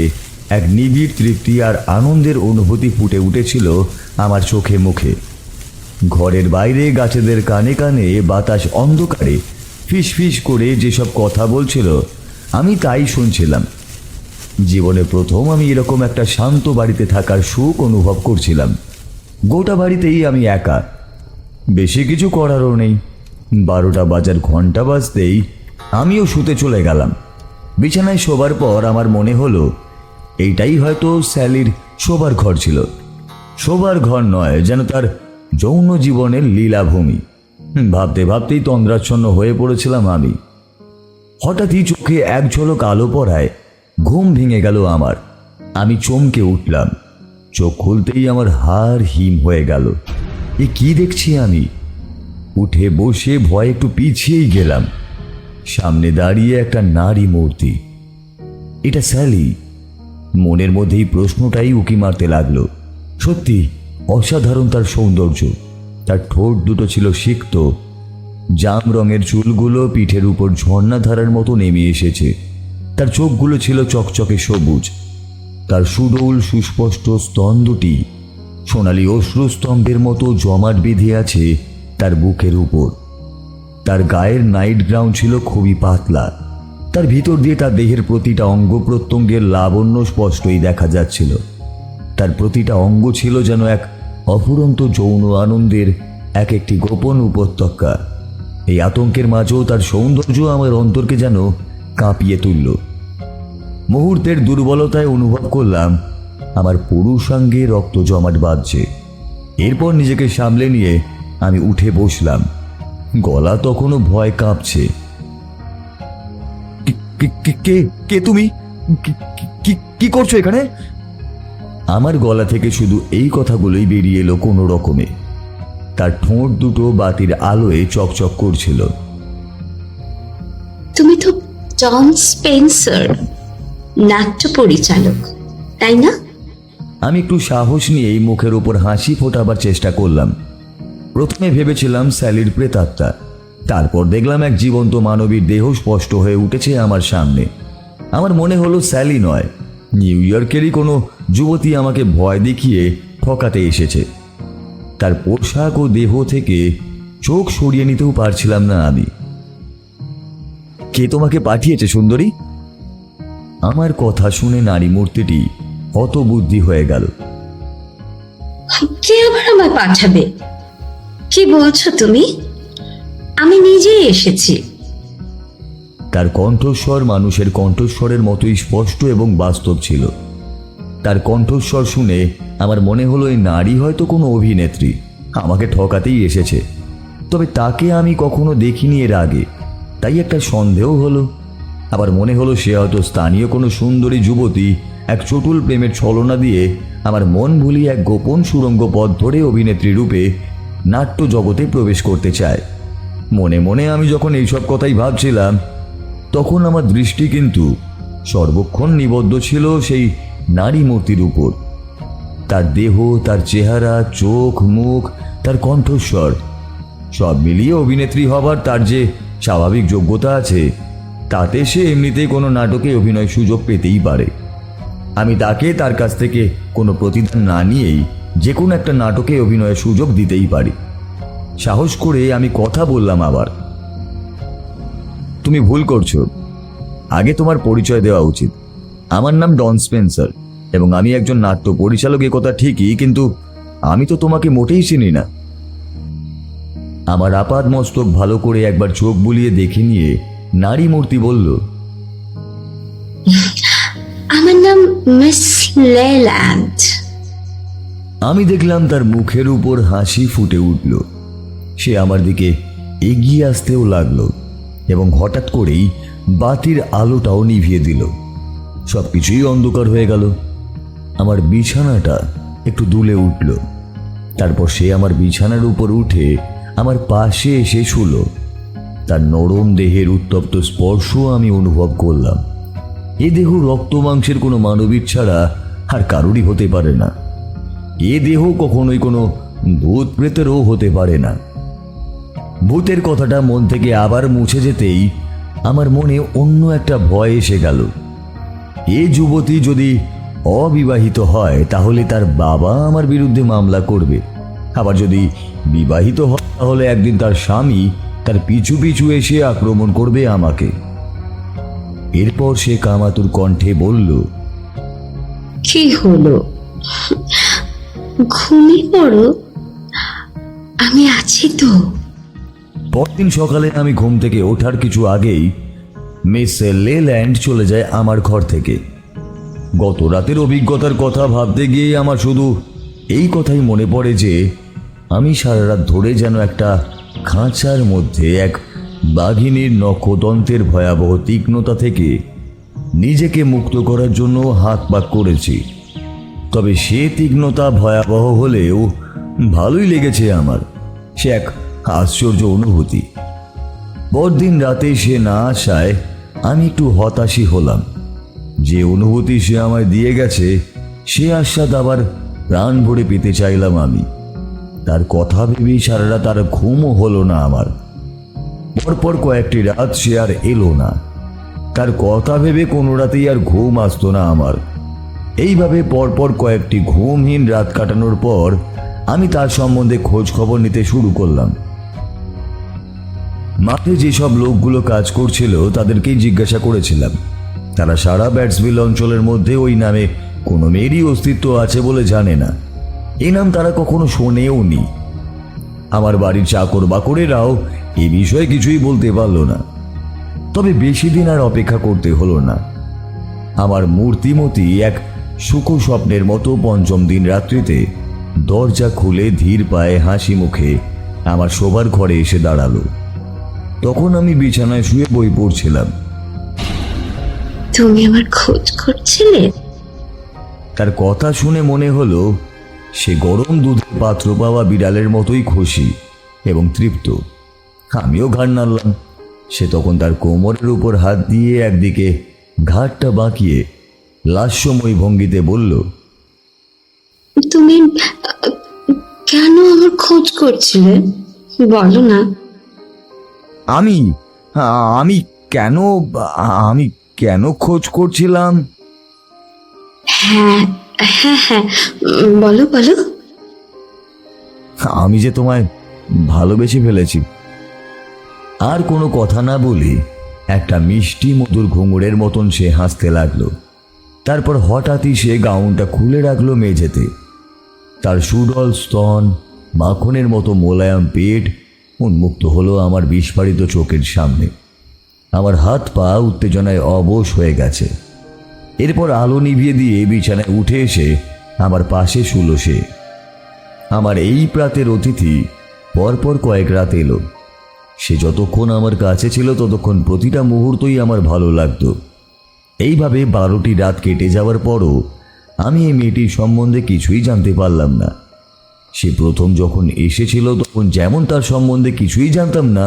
এক নিবিড় তৃপ্তি আর আনন্দের অনুভূতি ফুটে উঠেছিল আমার চোখে মুখে। ঘরের বাইরে গাছেদের কানে কানে বাতাস অন্ধকারে ফিস ফিস করে যেসব কথা বলছিল আমি তাই শুনছিলাম। জীবনে প্রথম আমি এরকম একটা শান্ত বাড়িতে থাকার সুখ অনুভব করছিলাম। গোটা বাড়িতেই আমি একা, বেশি কিছু করারও নেই। 12টা বাজার ঘন্টা বাজতেই আমিও শুতে চলে গেলাম। বিছানায় শোবার পর আমার মনে হলো এইটাই হয়তো স্যালির শোবার ঘর ছিল। শোবার ঘর নয়, যেন তার যৌন জীবনের লীলাভূমি। ভাবতে ভাবতেই তন্দ্রাচ্ছন্ন হয়ে পড়েছিলাম আমি। হঠাৎই চোখে এক ঝলক আলো পড়ায় ঘুম ভেঙে গেল আমার। আমি চমকে উঠলাম। চোখ খুলতেই আমার হাড় হিম হয়ে গেল। এ কি দেখছি আমি? উঠে বসে ভয়ে একটু পিছিয়েই গেলাম। সামনে দাঁড়িয়ে একটা নারী মূর্তি। এটা স্যালি। মনের মধ্যেই প্রশ্নটাই উকি মারতে লাগলো। সত্যি অসাধারণ তার সৌন্দর্য। তার ঠোঁট দুটো ছিল সিক্ত, জাম রঙের চুলগুলো পিঠের উপর ঝর্ণাধারার মতো নেমে এসেছে। তার চোখগুলো ছিল চকচকে সবুজ। তার সুডৌল সুস্পষ্ট স্তন দুটি সোনালি অশ্রুস্তম্ভের মতো জমাট বেঁধে আছে তার বুকের উপর। তার গায়ের নাইট গ্রাউন্ড ছিল খুবই পাতলা। তার ভিতর দিয়ে তার দেহের প্রতিটা অঙ্গ প্রত্যঙ্গের লাবণ্য স্পষ্টই দেখা যাচ্ছিল। তার প্রতিটা অঙ্গ ছিল যেন এক অফুরন্ত যৌন আনন্দের এক একটি গোপন উপত্যকা। এই আতঙ্কের মাঝেও তার সৌন্দর্য আমার অন্তরকে যেন কাঁপিয়ে তুলল। মুহূর্তের দুর্বলতায় অনুভব করলাম আমার পুরুষাঙ্গে রক্ত জমাট বাঁধছে। এরপর নিজেকে সামলে নিয়ে আমি উঠে বসলাম। গলা তখনও ভয় কাঁপছে। কে কে তুমি? কি করছো এখানে? আমার গলা থেকে শুধু এই কথাগুলোই বেরিয়ে এলো কোনো রকমে। তার ঠোঁট দুটো বাতির আলোয় চকচক করছিল। তুমি তো জন স্পেন্সার, নাট্য পরিচালক, তাই না? আমি একটু সাহস নিয়েই মুখের উপর হাসি ফোটাবার চেষ্টা করলাম। প্রথমে ভেবেছিলাম স্যালির প্রেতাত্মা, তারপর দেখলাম এক জীবন্ত মানবীর দেহ স্পষ্ট হয়ে উঠেছে আমার সামনে। আমার মনে হলো স্যালি নয়, নিউ ইয়র্কেরই কোনো যুবতী আমাকে ভয় দেখিয়ে ঠকাতে এসেছে। তার পোশাক ও দেহ থেকে চোখ সরিয়ে নিতেও পারছিলাম না আমি। কে তোমাকে পাঠিয়েছে সুন্দরী? আমার কথা শুনে নারী মূর্তিটি হতবুদ্ধি হয়ে গেল। কে আবার আমায় পাঠাবে? কি বলছো তুমি? আমি নিজেই এসেছি। তার কণ্ঠস্বর মানুষের কণ্ঠস্বরের মতোই স্পষ্ট এবং বাস্তব ছিল। তার কণ্ঠস্বর শুনে আমার মনে হলো এই নারী হয়তো কোনো অভিনেত্রী, আমাকে ঠকাতেই এসেছে। তবে তাকে আমি কখনো দেখিনি এর আগে, তাই একটা সন্দেহ হলো। আবার মনে হলো সে হয়তো স্থানীয় কোনো সুন্দরী যুবতী এক চটুল প্রেমের ছলনা দিয়ে আমার মন ভুলিয়ে এক গোপন সুড়ঙ্গ পথ ধরে অভিনেত্রী রূপে নাট্য জগতে প্রবেশ করতে চায়। মনে মনে আমি যখন এইসব কথাই ভাবছিলাম, তখন আমার দৃষ্টি কিন্তু সর্বক্ষণ নিবদ্ধ ছিল সেই নারী মূর্তির উপর। তার দেহ, তার চেহারা, চোখ, মুখ, তার কণ্ঠস্বর সব মিলিয়ে অভিনেত্রী হবার তার যে স্বাভাবিক যোগ্যতা আছে, তাতে সে এমনিতেই কোনো নাটকে অভিনয় সুযোগ পেতেই পারে। আমি তাকে তার কাছ থেকে কোনো প্রতিদান না নিয়েই যে কোনো একটা নাটকে অভিনয়ের সুযোগ দিতেই পারি। সাহস করে আমি কথা বললাম, আবার তুমি ভুল করছো, আগে তোমার পরিচয় দেওয়া উচিত। আমার নাম ডন স্পেন্সার এবং আমি একজন নাট্য পরিচালক, এ কথা ঠিকই, কিন্তু আমি তো তোমাকে মোটেই চিনি না। আমার আপাদ মস্তক ভালো করে একবার চোখ বুলিয়ে দেখে নিয়ে নারী মূর্তি বলল, আমার নাম মিস লেল্যান্ড। আমি দেখলাম তার মুখের উপর হাসি ফুটে উঠল। সে আমার দিকে এগিয়ে আসতেও লাগলো এবং হঠাৎ করেই বাতির আলোটাও নিভিয়ে দিল। সবকিছুই অন্ধকার হয়ে গেল। আমার বিছানাটা একটু দুলে উঠল। তারপর সে আমার বিছানার উপর উঠে আমার পাশে এসে শুলো। তার নরম দেহের উত্তপ্ত স্পর্শ আমি অনুভব করলাম। এ দেহ রক্ত মাংসের কোনো মানবীর ছাড়া আর কারোরই হতে পারে না। এ দেহ কখনোই কোনো ভূত প্রেতেরও হতে পারে না। ভূতের কথাটা মন থেকে আবার মুছে যেতেই আমার মনে অন্য একটা ভয় এসে গেল। এ যুবতী যদি অবিবাহিত হয় তাহলে তার বাবা আমার বিরুদ্ধে মামলা করবে। আবার যদি বিবাহিত হয় তাহলে একদিন তার স্বামী তার পিছু পিছু এসে আক্রমণ করবে আমাকে। এরপর সে কামাতুর কণ্ঠে বলল, কি হলো? ঘুমিয়ে পড়ো, আমি আছি তো। পরদিন সকালে আমি ঘুম থেকে ওঠার কিছু আগেই মিস লেল্যান্ড চলে যায় আমার ঘর থেকে। গত রাতের অভিজ্ঞতার কথা ভাবতে গিয়ে আমার শুধু এই কথাই মনে পড়ে যে আমি সারা রাত ধরে যেন একটা খাঁচার মধ্যে এক বাঘিনীর নখদন্তের ভয়াবহ তীক্ষ্ণতা থেকে নিজেকে মুক্ত করার জন্য হাত পাক করেছি। তবে সে তীক্ষ্ণতা ভয়াবহ হলেও ভালোই লেগেছে আমার। সে এক আশ্চর্য অনুভূতি। পরদিন রাতে সে না আসায় আমি একটু হতাশই হলাম। যে অনুভূতি সে আমায় দিয়ে গেছে সে আস্বাদ আবার প্রাণ ভরে পেতে চাইলাম আমি। তার কথা ভেবেই সারা রাত আর ঘুমও হলো না আমার। পরপর কয়েকটি রাত সে আর এলো না। তার কথা ভেবে কোনো রাতেই আর ঘুম আসতো না আমার। এইভাবে পরপর কয়েকটি ঘুমহীন রাত কাটানোর পর আমি তার সম্বন্ধে খোঁজ খবর নিতে শুরু করলাম। মাঠে যেসব লোকগুলো কাজ করছিল তাদেরকেই জিজ্ঞাসা করেছিলাম। তারা সারা ব্যাটসভিল অঞ্চলের মধ্যে ওই নামে কোনো মেয়েরই অস্তিত্ব আছে বলে জানে না। এই নাম তারা কখনো শোনেও নি। আমার বাড়ির চাকর বাকরেরাও এ বিষয়ে কিছুই বলতে পারল না। তবে বেশি দিন আর অপেক্ষা করতে হলো না। আমার মূর্তিমতি এক সুখ স্বপ্নের মতো পঞ্চম দিন রাত্রিতে দরজা খুলে ধীর পায়ে হাসি মুখে আমার শোবার ঘরে এসে দাঁড়ালো। তখন আমি বিছানায় শুয়ে বই পড়ছিলাম। তুমি আমার খোঁজ করছিলে? তার কথা শুনে মনে হলো সে গরম দুধের পাত্র পাওয়া বিড়ালের মতোই খুশি এবং তৃপ্ত। আমিও ঘাড় নাড়লাম। সে তখন তার কোমরের উপর হাত দিয়ে একদিকে ঘাড়টা বাঁকিয়ে লাস্যময়ী ভঙ্গিতে বলল, তুমি কেন আমার খোঁজ করছিলে বলো না। আমি আমি কেন আমি কেন খোঁজ করছিলাম? হ্যাঁ হ্যাঁ হ্যাঁ, বলো বলো। আমি যে তোমায় ভালোবেসে ফেলেছি। আর কোনো কথা না বলে একটা মিষ্টি মধুর ঘুঙুরের মতন সে হাসতে লাগলো। তারপর হঠাৎই সে গাউনটা খুলে রাখলো মেঝেতে। তার সুডল স্তন, মাখনের মতো মোলায়েম পেট উন্মুক্ত হলো আমার বিস্ফারিত চোখের সামনে। আমার হাত পা উত্তেজনায় অবশ হয়ে গেছে। এরপর আলো নিভিয়ে দিয়ে বিছানায় উঠে এসে আমার পাশে শুল সে। আমার এই প্রাতের অতিথি পরপর কয়েক রাত এলো। সে যতক্ষণ আমার কাছে ছিল ততক্ষণ প্রতিটা মুহূর্তই আমার ভালো লাগতো। এইভাবে 12টি রাত কেটে যাওয়ার পরও আমি এই মেয়েটির সম্বন্ধে কিছুই জানতে পারলাম না। সে প্রথম যখন এসেছিল তখন যেমন তার সম্বন্ধে কিছুই জানতাম না,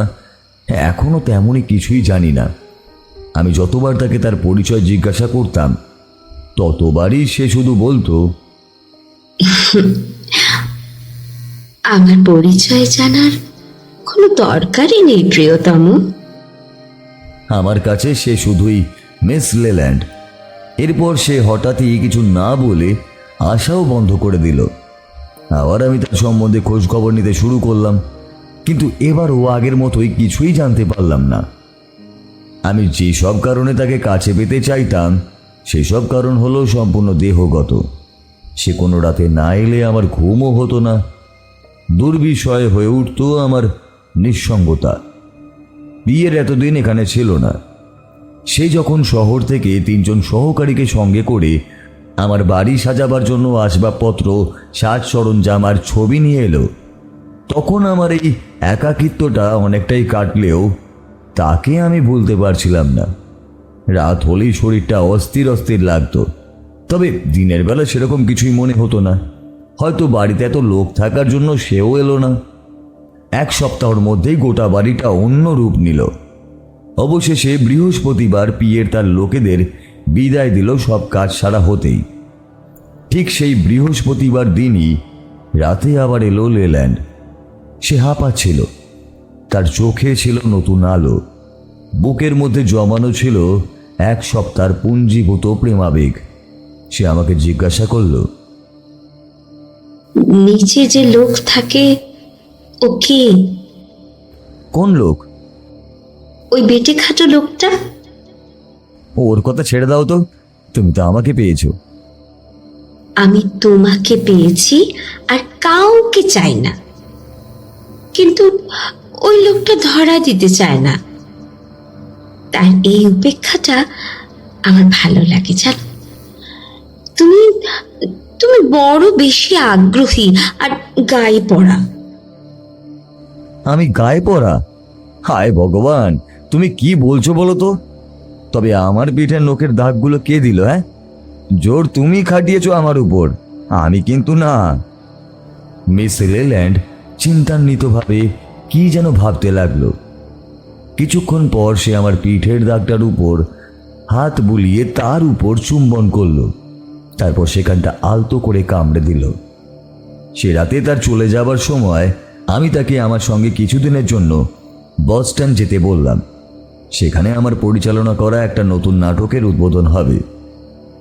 এখনও তেমনই কিছুই জানি না। আমি যতবার তাকে তার পরিচয় জিজ্ঞাসা করতাম ততবারই সে শুধু বলতো, আমার পরিচয় জানার কোনো দরকারই নেই প্রিয়তম। আমার কাছে সে শুধুই মিস লেল্যান্ড। এরপর সে হঠাৎই কিছু না বলে আসাও বন্ধ করে দিল। আবার আমি তার সম্বন্ধে খোঁজ খবর নিতে শুরু করলাম, কিন্তু এবার ও আগের মতোই কিছুই জানতে পারলাম না। আমি যেসব কারণে তাকে কাছে পেতে চাইতাম সেসব কারণ হলো সম্পূর্ণ দেহগত। সে কোনো রাতে না এলে আমার ঘুমও হতো না। দুর্বিষয় হয়ে উঠত আমার নিঃসঙ্গতা। বিয়ের এতদিন এখানে ছিল না। সে যখন শহর থেকে 3 জন সহকারীকে সঙ্গে করে আমার বাড়ি সাজাবার জন্য আসবাবপত্র, সাজ সরঞ্জাম আর ছবি নিয়ে এলো, তখন আমার এই একাকিত্বটা অনেকটাই কাটলেও তাকে আমি ভুলতে পারছিলাম না। রাত হলেই শরীরটা অস্থির অস্থির লাগতো, তবে দিনের বেলা সেরকম কিছুই মনে হতো না। হয়তো বাড়িতে এত লোক থাকার জন্য সেও এলো না। 1 সপ্তাহের মধ্যেই গোটা বাড়িটা অন্য রূপ নিল। অবশেষে বৃহস্পতিবার পিয়ের তার লোকেদের বিদায় দিল সব কাজ সারা হতেই। ঠিক সেই বৃহস্পতিবার দিনই রাতে আবার এলো লেল্যান্ড। সে হাঁপাচ্ছিল। তার চোখে ছিল নতুন আলো। বুকের মধ্যে জমানো ছিল 1 সপ্তাহের পুঞ্জীভূত প্রেমাবেগ। সে আমাকে জিজ্ঞাসা করল, নিচে যে লোক থাকে ও কে? কোন লোক? ওই বেটে খাটো লোকটা। ওর কথা ছেড়ে দাও তো, তুমি তো আমাকে পেয়েছো। আমি তোমাকে পেয়েছি আর কাউকে চাই না, কিন্তু ওই লোকটা ধরা দিতে চায় না। তার এই উপেক্ষাটা আমার ভালো লাগে জানো। তুমি তুমি বড় বেশি আগ্রহী আর গায়ে পড়া। আমি গায়ে পড়া? হায় ভগবান, তুমি কি বলছো বলো তো? তবে আমার পিঠের নখের দাগগুলো কে দিল? জোর তুমি খাটিয়েছো আমার উপর, আমি কিন্তু না। মিস লেল্যান্ড চিন্তান্বিতভাবে কি যেন ভাবতে লাগলো। কিছুক্ষণ পর সে আমার পিঠের দাগটার উপর হাত বুলিয়ে তার উপর চুম্বন করলো। তারপর সেখানটা আলতো করে কামড়ে দিল। সে রাতে তার চলে যাবার সময় আমি তাকে আমার সঙ্গে কিছুদিনের জন্য বস্টন যেতে বললাম। সেখানে আমার পরিচালনা করা একটা নতুন নাটকের উদ্বোধন হবে।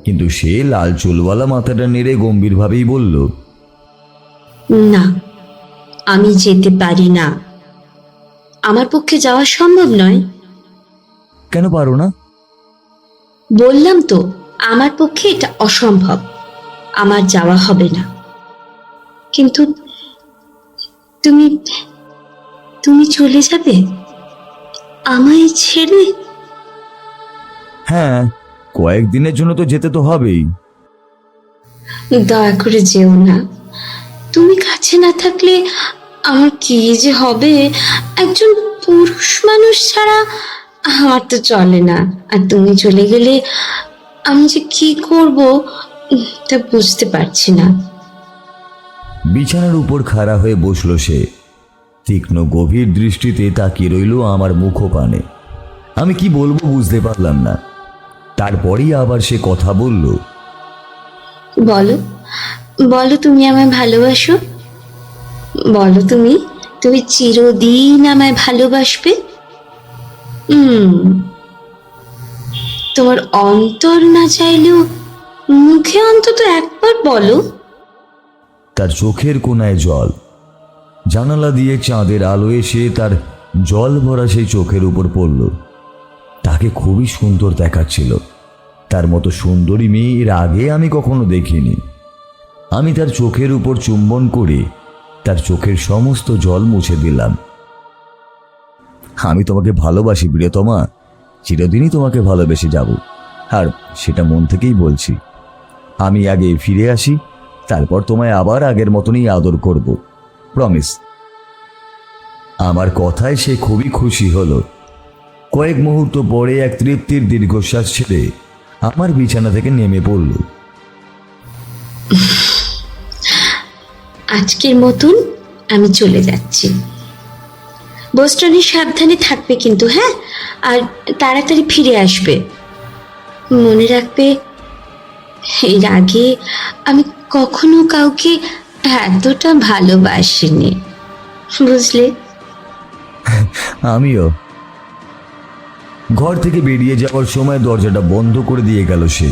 কিন্তু সে লাল চুলওয়ালা মাথাটা নেড়ে গম্ভীরভাবেই বলল, না, আমি যেতে পারি না। আমার পক্ষে যাওয়া সম্ভব নয়। কেন পারো না? বললাম তো, আমার পক্ষে এটা অসম্ভব। আমার যাওয়া হবে না। কিন্তু তুমি তুমি চলে যাবে আমায় ছেড়ে? হ্যাঁ, কয়েকদিনের জন্য তো যেতে তো হবেই। দয়া করে যেও না। তুমি কাছে না থাকলে আমার কি যে হবে। একজন পুরুষ মানুষ ছাড়া আমার তো চলে না। আর তুমি চলে গেলে আমি যে কি করব তা বুঝতে পারছি না। বিছানার উপর খাড়া হয়ে বসল সে। তীক্ষ্ণ গভীর দৃষ্টিতে তাকিয়ে রইল আমার মুখপানে। আমি কি বলবো বুঝতে পারলাম না। তারপরেই আবার সে কথা বলল, বলো বলো, তুমি আমায় ভালোবাসো। বলো, তুমি তুমি চিরদিন আমায় ভালোবাসবে। তোমার অন্তর না চাইলেও মুখে অন্তত একবার বলো। তার চোখের কোণায় জল। জানালা দিয়ে চাঁদের আলো এসে তার জল ভরা সেই চোখের উপর পড়ল। তাকে খুবই সুন্দর দেখাচ্ছিল। তার মতো সুন্দরী মেয়ে এর আগে আমি কখনো দেখিনি। আমি তার চোখের উপর চুম্বন করে তার চোখের সমস্ত জল মুছে দিলাম। আমি তোমাকে ভালোবাসি প্রিয়তমা, চিরদিনই তোমাকে ভালোবেসে যাব, আর সেটা মন থেকেই বলছি। আমি আগে ফিরে আসি, তারপর তোমায় আবার আগের মতনই আদর করব, প্রমিস। আমার কথায় সে খুবই খুশি হলো। কয়েক মুহূর্ত পরে এক তৃপ্তির দীর্ঘশ্বাস ছেড়ে আমার বিছানা থেকে নেমে পড়ল। আজকের মতন আমি চলে যাচ্ছি। বোস্টনে সাবধানে থাকবে কিন্তু, হ্যাঁ? আর তাড়াতাড়ি ফিরে আসবে। মনে রাখবে, এর আগে আমি কখনো কাউকে এতটা ভালোবাসিনি, বুঝলে? আমিও। ঘর থেকে বেরিয়ে যাওয়ার সময় দরজাটা বন্ধ করে দিয়ে গেল সে।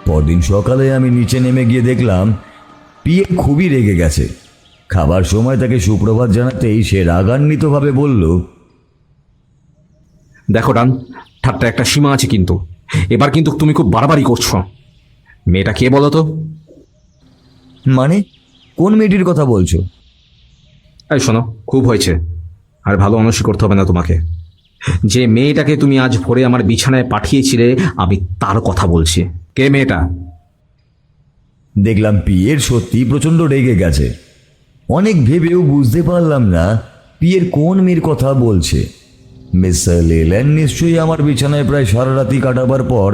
পরদিন সকালে আমি নিচে নেমে গিয়ে দেখলাম পিয়ে খুবই রেগে গেছে। খাবার সময় তাকে সুপ্রভাত জানাতেই সে রাগান্বিতভাবে বলল, দেখো ডান, ঠাট্টা একটা সীমা আছে কিন্তু। এবার কিন্তু তুমি খুব বাড়াবাড়ি করছো। মেয়েটা কে বলো তো? মানে কোন মেয়েটির কথা বলছো? এই শোনো, খুব হয়েছে, আর ভালো অনস্বী করতে হবে না তোমাকে। যে মেয়েটাকে তুমি আজ ভোরে আমার বিছানায় পাঠিয়েছিলে, আমি তার কথা বলছি। কে মেয়েটা? দেখলাম পিয়ের সত্যি প্রচণ্ড রেগে গেছে। অনেক ভেবেও বুঝতে পারলাম না পিয়ের কোন মেয়ের কথা বলছে। মিস লেল্যান্ড নিশ্চয়ই আমার বিছানায় প্রায় সারা রাতি কাটাবার পর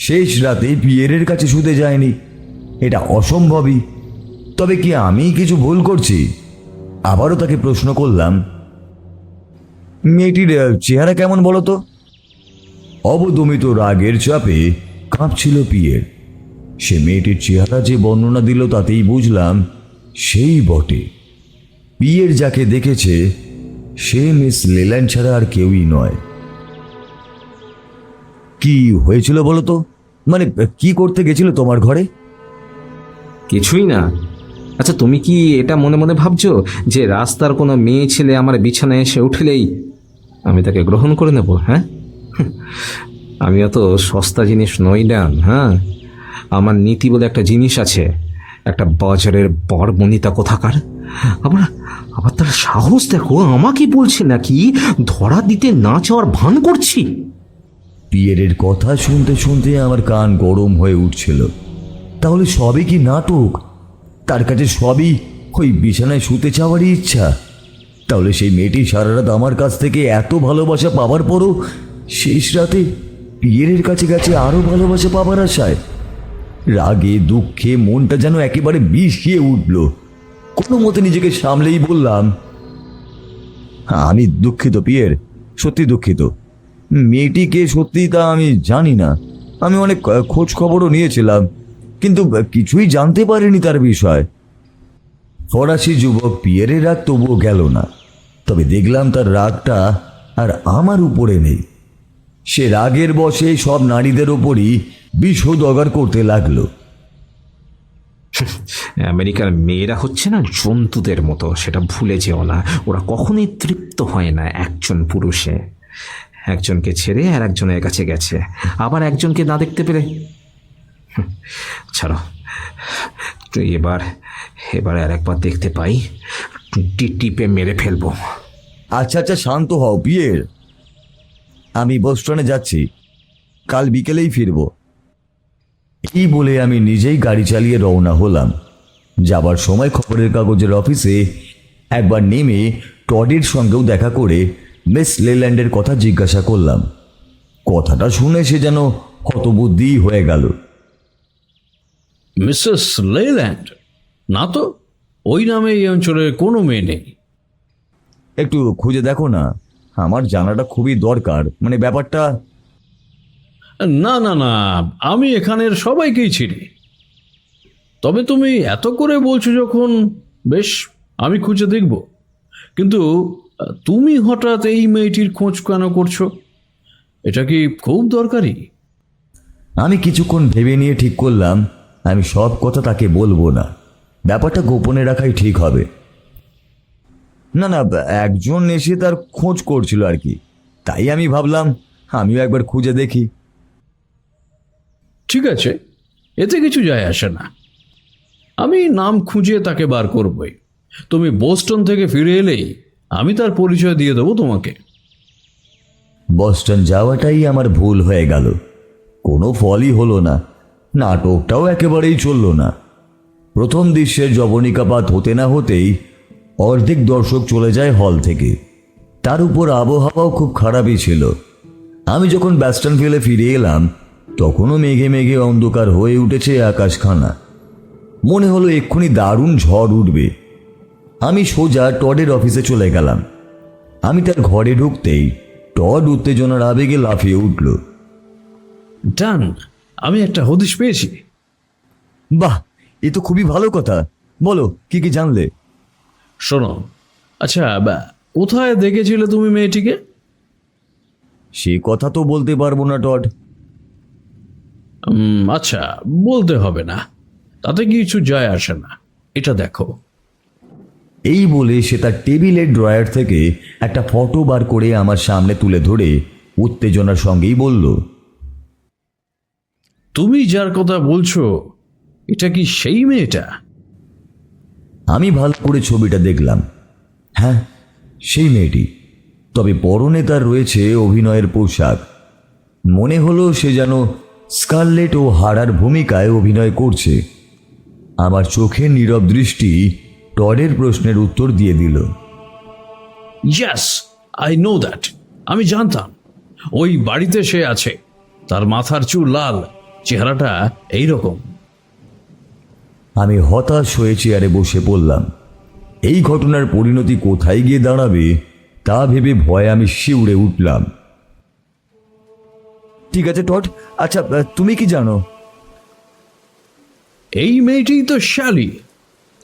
শেষ রাতে পিয়েরের কাছে শুতে যায়নি। এটা অসম্ভবই। তবে কি আমি কিছু ভুল করছি? আবারও তাকে প্রশ্ন করলাম, মেয়েটির চেহারা কেমন বলো তো? অবদমিত রাগের চাপে কাঁপছিল পিয়ের। সে মেয়েটির চেহারা যে বর্ণনা দিল তাতেই বুঝলাম সেই বটে। পিয়ের যাকে দেখেছে সে মিস লেল্যান্ড ছাড়া আর কেউই নয়। কি হয়েছিল বলো তো? মানে কি করতে গেছিল তোমার ঘরে? কিছুই না। আচ্ছা, তুমি কি এটা মনে মনে ভাবছো যে রাস্তার কোনো মেয়ে ছেলে আমার বিছানায় এসে উঠলেই আমি তাকে গ্রহণ করে নেব? হ্যাঁ, আমি অত সস্তা জিনিস নই ডান। হ্যাঁ, আমার নীতি বলে একটা জিনিস আছে। একটা বাজারের বর্বনিতা কোথাকার। আবার আবার তার সাহস দেখো, আমাকে বলছে নাকি ধরা দিতে না চাওয়ার ভান করছি। পিয়েরের কথা শুনতে শুনতে আমার কান গরম হয়ে উঠছিল। তাহলে সবই কি নাটক? তার কাছে সবই ওই বিছানায় শুতে চাওয়ারই ইচ্ছা? তাহলে সেই মেয়েটি সারা রাত আমার কাছ থেকে এত ভালোবাসা পাওয়ার পরও শেষ রাতে পিয়েরের কাছে গেছে আরো ভালোবাসা পাবার আশায়। রাগে দুঃখে মনটা যেন একেবারে বিষিয়ে উঠল। কোনো মতে নিজেকে সামলেই বললাম, আমি দুঃখিত পিয়ের, সত্যি দুঃখিত। মেয়েটিকে সত্যি তা আমি জানি না। আমি অনেক খোঁজ খবরও নিয়েছিলাম, কিন্তু কিছুই জানতে পারিনি তার বিষয়। ফরাসি যুবক পিয়েরের রাগ তবুও গেল না। তবে দেখলাম তার রাগটা আর আমার উপরে নেই। সে রাগের বশে সব নারীদের ওপরই বিষোদগার করতে লাগলো। আমেরিকার মেয়েরা হচ্ছে না জন্তুদের মতো, সেটা ভুলে যেও না। ওরা কখনোই তৃপ্ত হয় না একজন পুরুষে। একজনকে ছেড়ে আর একজনের কাছে গেছে, আবার একজনকে না দেখতে পেলে ছাড়ো। এবার এবার আর একবার দেখতে পাই, টিপে মেরে ফেলবো। আচ্ছা আচ্ছা, শান্ত হও পিয়ের। আমি বোস্টনে যাচ্ছি, কাল বিকেলেই ফিরব। এই বলে আমি নিজেই গাড়ি চালিয়ে রওনা হলাম। যাবার সময় খবরের কাগজের অফিসে একবার নেমে টডের সঙ্গেও দেখা করে মিস লেল্যান্ডের কথা জিজ্ঞাসা করলাম। কথাটা শুনে সে যেন হতবুদ্ধি হয়ে গেল। Mrs Leland? না তো, ওই নামে এই অঞ্চলে কোনো মেয়ে নেই। একটু খুঁজে দেখো না, আমার জানাটা খুবই দরকার। মানে ব্যাপারটা। না না না, আমি এখানের সবাইকেই চিনি। তবে তুমি এত করে বলছো যখন, বেশ, আমি খুঁজে দেখব। কিন্তু তুমি হঠাৎ এই মেয়েটির খোঁজ কেন করছো? এটা কি খুব দরকারি? আমি কিছুক্ষণ ভেবে নিয়ে ঠিক করলাম আমি সব কথা তাকে বলবো না। ব্যাপারটা গোপনে রাখাই ঠিক হবে। না না, একজন এসে তার খোঁজ করছিল আর কি, তাই আমি ভাবলাম আমিও একবার খুঁজে দেখি। ঠিক আছে, এতে কিছু যায় আসে না। আমি নাম খুঁজে তাকে বার করবই। তুমি বোস্টন থেকে ফিরে এলেই আমি তার পরিচয় দিয়ে দেবো তোমাকে। বস্টন যাওয়াটাই আমার ভুল হয়ে গেল। কোনো ফলই হলো না, নাটকটাও একেবারেই চলল না। প্রথম দৃশ্যের জবনিকাপাত হতে না হতেই অর্ধেক দর্শক চলে যায় হল থেকে। তার উপর আবহাওয়াও খুব খারাপই ছিল। আমি যখন ব্যাস্টনভিলে ফিরে এলাম তখনও মেঘে মেঘে অন্ধকার হয়ে উঠেছে আকাশখানা। মনে হলো এক্ষুনি দারুণ ঝড় উঠবে। আমি সোজা টডের অফিসে চলে গেলাম। আমি তার ঘরে ঢুকতেই টড উত্তেজনার আবেগে লাফিয়ে উঠল। ডান, আমি একটা হদিশ পেয়েছি। বাহ, এ তো খুবই ভালো কথা। বলো, কি কি জানলে? শোনো, আচ্ছা কোথায় দেখেছিলে তুমি মেয়েটিকে? সে কথা তো বলতে পারবো না টড। আচ্ছা, বলতে হবে না, তাতে কিছু যায় আসে না। এটা দেখো। এই বলে সে তার টেবিলের ড্রয়ার থেকে একটা ফটো বার করে আমার সামনে তুলে ধরে উত্তেজনার সঙ্গেই বলল, তুমি যার কথা বলছো, এটা কি সেই মেয়েটা? আমি ভালো করে ছবিটা দেখলাম। হ্যাঁ, সেই মেয়েটি। তবে পরনে তার রয়েছে অভিনয়ের পোশাক। মনে হলো সে যেন স্কারলেট ও হারার ভূমিকায় অভিনয় করছে। আমার চোখের নীরব দৃষ্টি টডের প্রশ্নের উত্তর দিয়ে দিল। Yes, I know that. আমি জানতাম ওই বাড়িতে সে আছে। তার মাথার চুল লাল, চেহারাটা এইরকম। আমি হতাশ হয়ে চেয়ারে বসে পড়লাম। এই ঘটনার পরিণতি কোথায় গিয়ে দাঁড়াবে তা ভেবে ভয়ে আমি শিউরে উঠলাম। ঠিক আছে টড, আচ্ছা তুমি কি জানো? এই মেয়েটি তো শ্যালি।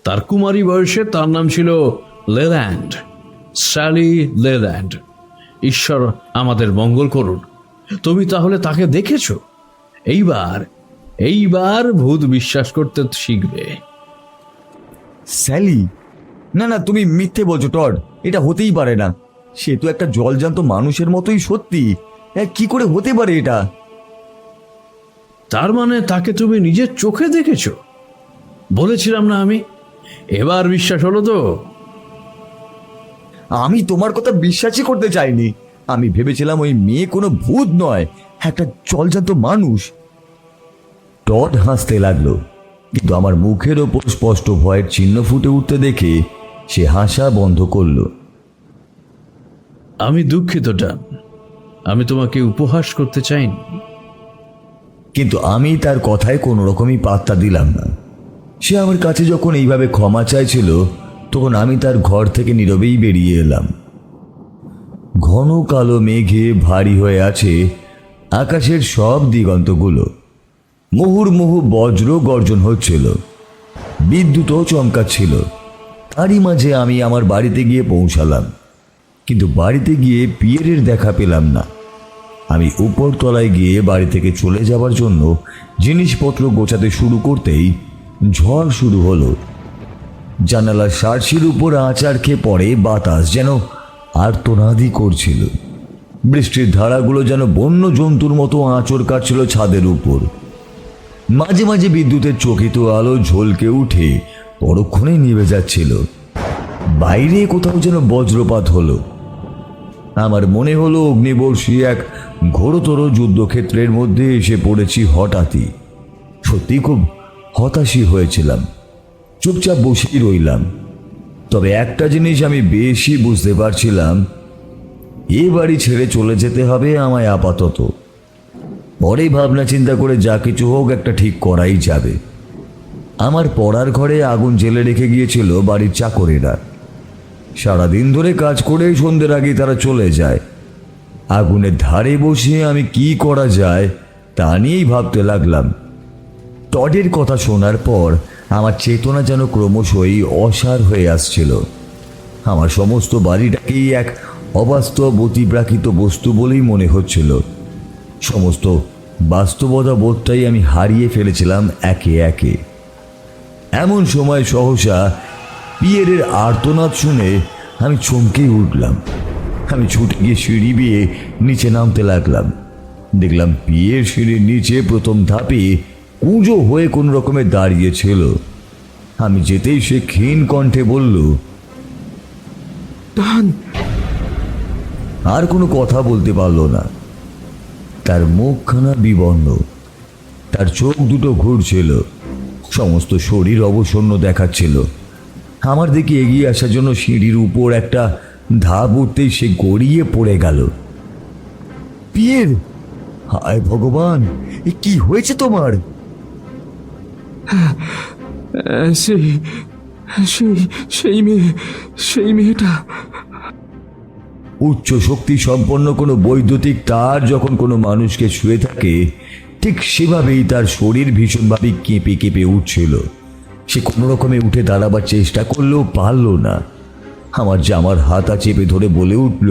তার কুমারী বয়সে তার নাম ছিল লেল্যান্ড, স্যালি লেল্যান্ড। ঈশ্বর আমাদের মঙ্গল করুন। তুমি তাহলে তাকে দেখেছো? এইবার ভূত বিশ্বাস করতে শিখবে। স্যালি? না না, তুমি মিথ্যে বলছো টড। এটা হতেই পারে না। সে তো একটা জলজান্ত মানুষের মতোই সত্যি। কি করে হতে পারে এটা? তার মানে তাকে তুমি নিজের চোখে দেখেছো? বলেছিলাম না আমি? এবার বিশ্বাস হলো তো? আমি তোমার কথা বিশ্বাসই করতে চাইনি। আমি ভেবেছিলাম ওই মেয়ে কোনো ভূত নয়, একটা জলজান্ত মানুষ। টড হাসতে লাগলো, কিন্তু আমার মুখের ওপর স্পষ্ট ভয়ের চিহ্ন ফুটে উঠতে দেখে সে হাসা বন্ধ করলো। আমি দুঃখিত ডান, আমি তোমাকে উপহাস করতে চাইনি। কিন্তু আমি তার কথায় কোনো রকমই পাত্তা দিলাম না। সে আমার কাছে যখন এইভাবে ক্ষমা চাইছিল তখন আমি তার ঘর থেকে নীরবেই বেরিয়ে এলাম। ঘন কালো মেঘে ভারী হয়ে আছে আকাশের সব দিগন্তগুলো। মুহুর্মুহু বজ্র গর্জন হচ্ছিল, বিদ্যুৎও চমকাচ্ছিল। তারই মাঝে আমি আমার বাড়িতে গিয়ে পৌঁছালাম, কিন্তু বাড়িতে গিয়ে পিয়েরের দেখা পেলাম না। আমি উপরতলায় গিয়ে বাড়ি থেকে চলে যাওয়ার জন্য জিনিসপত্র গোছাতে শুরু করতেই ঝড় শুরু হলো। জানালার সার্সির উপর আঁচাড় খেয়ে পড়ে বাতাস যেন আর্তনাদই করছিল। বৃষ্টির ধারাগুলো যেন বন্য জন্তুর মতো আঁচড় কাটছিল ছাদের উপর। মাঝে মাঝে বিদ্যুতের চকিত আলো ঝলকে উঠে পরক্ষণে নিভে যাচ্ছিল। বাইরে কোথাও যেন বজ্রপাত হলো। আমার মনে হলো অগ্নিবর্ষী এক ঘোরতর যুদ্ধক্ষেত্রের মধ্যে এসে পড়েছি হঠাৎই। সত্যি খুব হতাশই হয়েছিলাম। চুপচাপ বসেই রইলাম। তবে একটা জিনিস আমি বেশি বুঝতে পারছিলাম, এ বাড়ি ছেড়ে চলে যেতে হবে আমায় আপাতত। পরে ভাবনা চিন্তা করে যা কিছু হোক একটা ঠিক করাই যাবে। আমার পড়ার ঘরে আগুন জ্বেলে রেখে গিয়েছিল বাড়ির চাকরেরা। সারাদিন ধরে কাজ করে সন্ধ্যের আগেই তারা চলে যায়। আগুনের ধারে বসে আমি কি করা যায় তা নিয়েই ভাবতে লাগলাম। টডের কথা শোনার পর আমার চেতনা যেন ক্রমশই অসার হয়ে আসছিল। আমার সমস্ত বাড়িটাকেই এক অবাস্তব অতিপ্রাকৃত বস্তু বলেই মনে হচ্ছিল। সমস্ত বাস্তবতা বোধটাই আমি হারিয়ে ফেলেছিলাম একে একে। এমন সময় সহসা পিয়েরের আর্তনাদ শুনে আমি চমকেই উঠলাম। আমি ছুটে গিয়ে সিঁড়ি বেয়ে নিচে নামতে লাগলাম। দেখলাম পিয়ের সিঁড়ির নিচে প্রথম ধাপে কুঁজো হয়ে কোন রকমে দাঁড়িয়েছিল। আমি যেতেই সে ক্ষীণ কণ্ঠে বলল, আর কোনো কথা বলতে পারল না। তার মুখখানা বিবর্ণ, তার চোখ দুটো ঘুরছিল, সমস্ত শরীর অবসন্ন দেখাচ্ছিল। আমার দিকে এগিয়ে আসার জন্য সিঁড়ির উপর একটা ধাপ উঠতেই সে গড়িয়ে পড়ে গেল। পিয়ের, হায় ভগবান, এ কি হয়েছে তোমার? সেই সেই সেই মেয়েটা। উচ্চ শক্তি সম্পন্ন কোনো বৈদ্যুতিক তার যখন কোনো মানুষকে ছুঁয়ে থাকে, ঠিক সেভাবেই তার শরীর ভীষণভাবে কেঁপে কেঁপে উঠছিল। সে কোনো রকমে উঠে দাঁড়াবার চেষ্টা করলেও পারল না। আমার জামার হাতা চেপে ধরে বলে উঠল,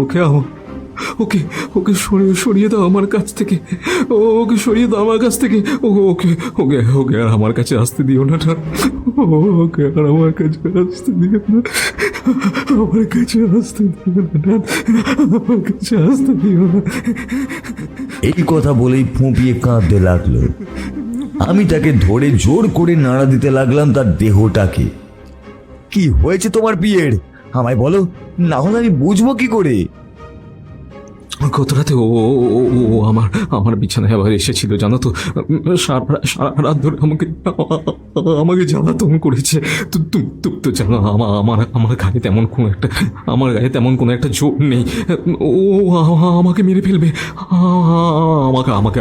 ওকে ওকে ওকে সরিয়ে দাও আমার কাছ থেকে, ওকে সরিয়ে দাও আমার কাছ থেকে, ওকে ওকে ওকে আর আমার কাছে আসতে দিও না, ওকে আর আমার কাছে আসতে দিও না, আমার কাছে আসতে দিও না, আমার কাছে আসতে দিও না। এই কথা বলেই ফুঁপিয়ে কাঁদতে লাগলো। আমি তাকে ধরে জোর করে নাড়া দিতে লাগলাম তার দেহটাকে। কি হয়েছে তোমার পিয়ের? আমায় বলো, না হলে আমি বুঝবো কি করে? গত রাতে ও আমার বিছানায় আবার এসেছিল, জানো তো। সারা রাত ধরে আমাকে জ্বালাতন করেছে। তুমি তো জানো আমার গায়ে তেমন কোনো একটা জোর নেই। ও আমাকে মেরে ফেলবে।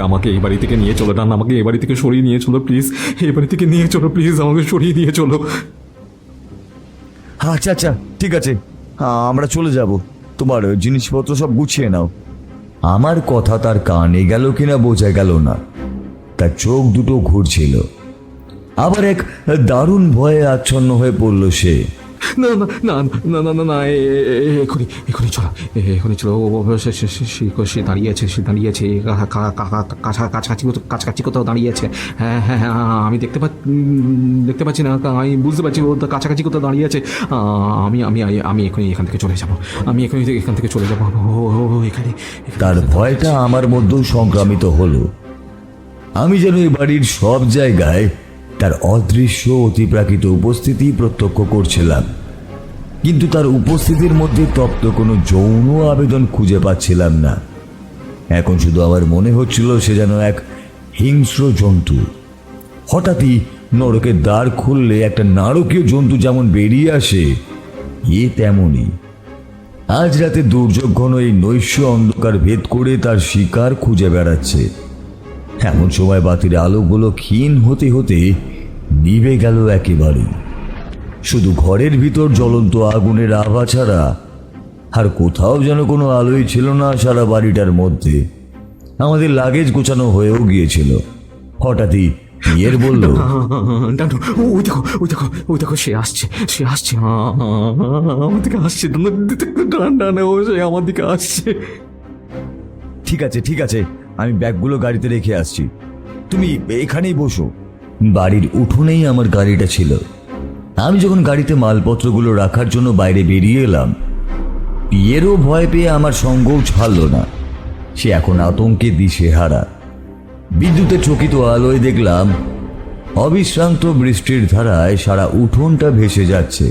আমাকে এই বাড়ি থেকে নিয়ে চলো, রান্না, আমাকে এই বাড়ি থেকে সরিয়ে নিয়ে চলো প্লিজ, এই বাড়ি থেকে নিয়ে চলো প্লিজ, আমাকে সরিয়ে নিয়ে চলো। আচ্ছা আচ্ছা, ঠিক আছে, আমরা চলে যাব। তোমার জিনিসপত্র সব গুছিয়ে নাও। আমার কথা তার কানে গেল কিনা বোঝা গেল না। তার চোখ দুটো ঘুরছিল। আবার এক দারুণ ভয়ে আচ্ছন্ন হয়ে পড়ল সে। না না না না না না না, এখনই চলো, এখনই চলো। সে দাঁড়িয়ে আছে কাছাকাছি কোথাও দাঁড়িয়ে আছে। হ্যাঁ হ্যাঁ হ্যাঁ, আমি দেখতে পাচ্ছি না, আমি বুঝতে পারছি ও কাছাকাছি কোথাও দাঁড়িয়ে আছে। আমি এখনই এখান থেকে চলে যাবো, এখানে। তার ভয়টা আমার মধ্যেও সংক্রামিত হলো। আমি যেন এই বাড়ির সব জায়গায় তার অদৃশ্য অতিপ্রাকৃত উপস্থিতি প্রত্যক্ষ করছিলাম, কিন্তু তার উপস্থিতির মধ্যে তপ্ত কোনো যৌন আবেদন খুঁজে পাচ্ছিলাম না। এখন শুধু আমার মনে হচ্ছিল সে যেন এক হিংস্র জন্তু। হঠাৎই নরকের দ্বার খুললে একটা নারকীয় জন্তু যেমন বেরিয়ে আসে, এ তেমনই। আজ রাতে দুর্যোগ ঘন এই নৈশ অন্ধকার ভেদ করে তার শিকার খুঁজে বেড়াচ্ছে। এমন সময় বাতির আলোগুলো ক্ষীণ হতে হতে নিভে গেল একেবারে। শুধু ঘরের ভিতর জ্বলন্ত আগুনের আভা ছাড়া আর কোথাও যেন কোনো আলোই ছিল না সারা বাড়িটার মধ্যে। আমাদের লাগেজ গোছানো হয়েও গিয়েছিল। হঠাৎই পিয়ের বলল, ওই দেখো সে আসছে আমার দিকে আসছে, সে আমার দিকে আসছে। ঠিক আছে, আমি ব্যাগগুলো গাড়িতে রেখে আসছি, তুমি এখানেই বসো। বাড়ির উঠোনেই আমার গাড়িটা ছিল। আমি যখন গাড়িতে মালপত্রগুলো রাখার জন্য বাইরে বেরিয়ে এলাম, পিয়েরও ভয় পেয়ে আমার সঙ্গও ছাড়ল না। সে এখন আতঙ্কে দিশেহারা। বিদ্যুতের চকিত আলোয় দেখলাম অবিশ্রান্ত বৃষ্টির ধারায় সারা উঠোনটা ভেসে যাচ্ছে।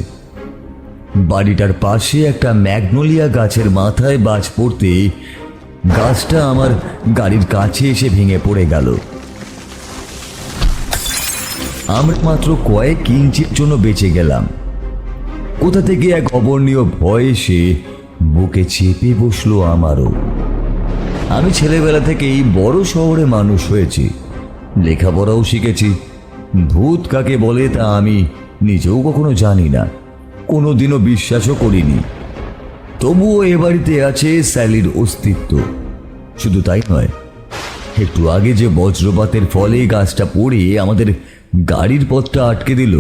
বাড়িটার পাশে একটা ম্যাগনোলিয়া গাছের মাথায় বাজ পড়তে গাছটা আমার গাড়ির কাছে এসে ভেঙে পড়ে গেল। আমরা মাত্র কয়েক ইঞ্চির জন্য বেঁচে গেলাম। কোথা থেকে এক অবর্ণীয় ভয় এসে বুকে চেপে বসলো আমারও। আমি ছেলেবেলা থেকেই বড় শহরে মানুষ হয়েছি, লেখাপড়াও শিখেছি। ভূত কাকে বলে তা আমি নিজেও কখনো জানি না, কোনোদিনও বিশ্বাসও করিনি। তবুও এ বাড়িতে আছে স্যালির অস্তিত্ব। শুধু তাই নয়, একটু আগে যে বজ্রপাতের ফলে গাছটা পড়ে আমাদের গাড়ির পথটা আটকে দিল,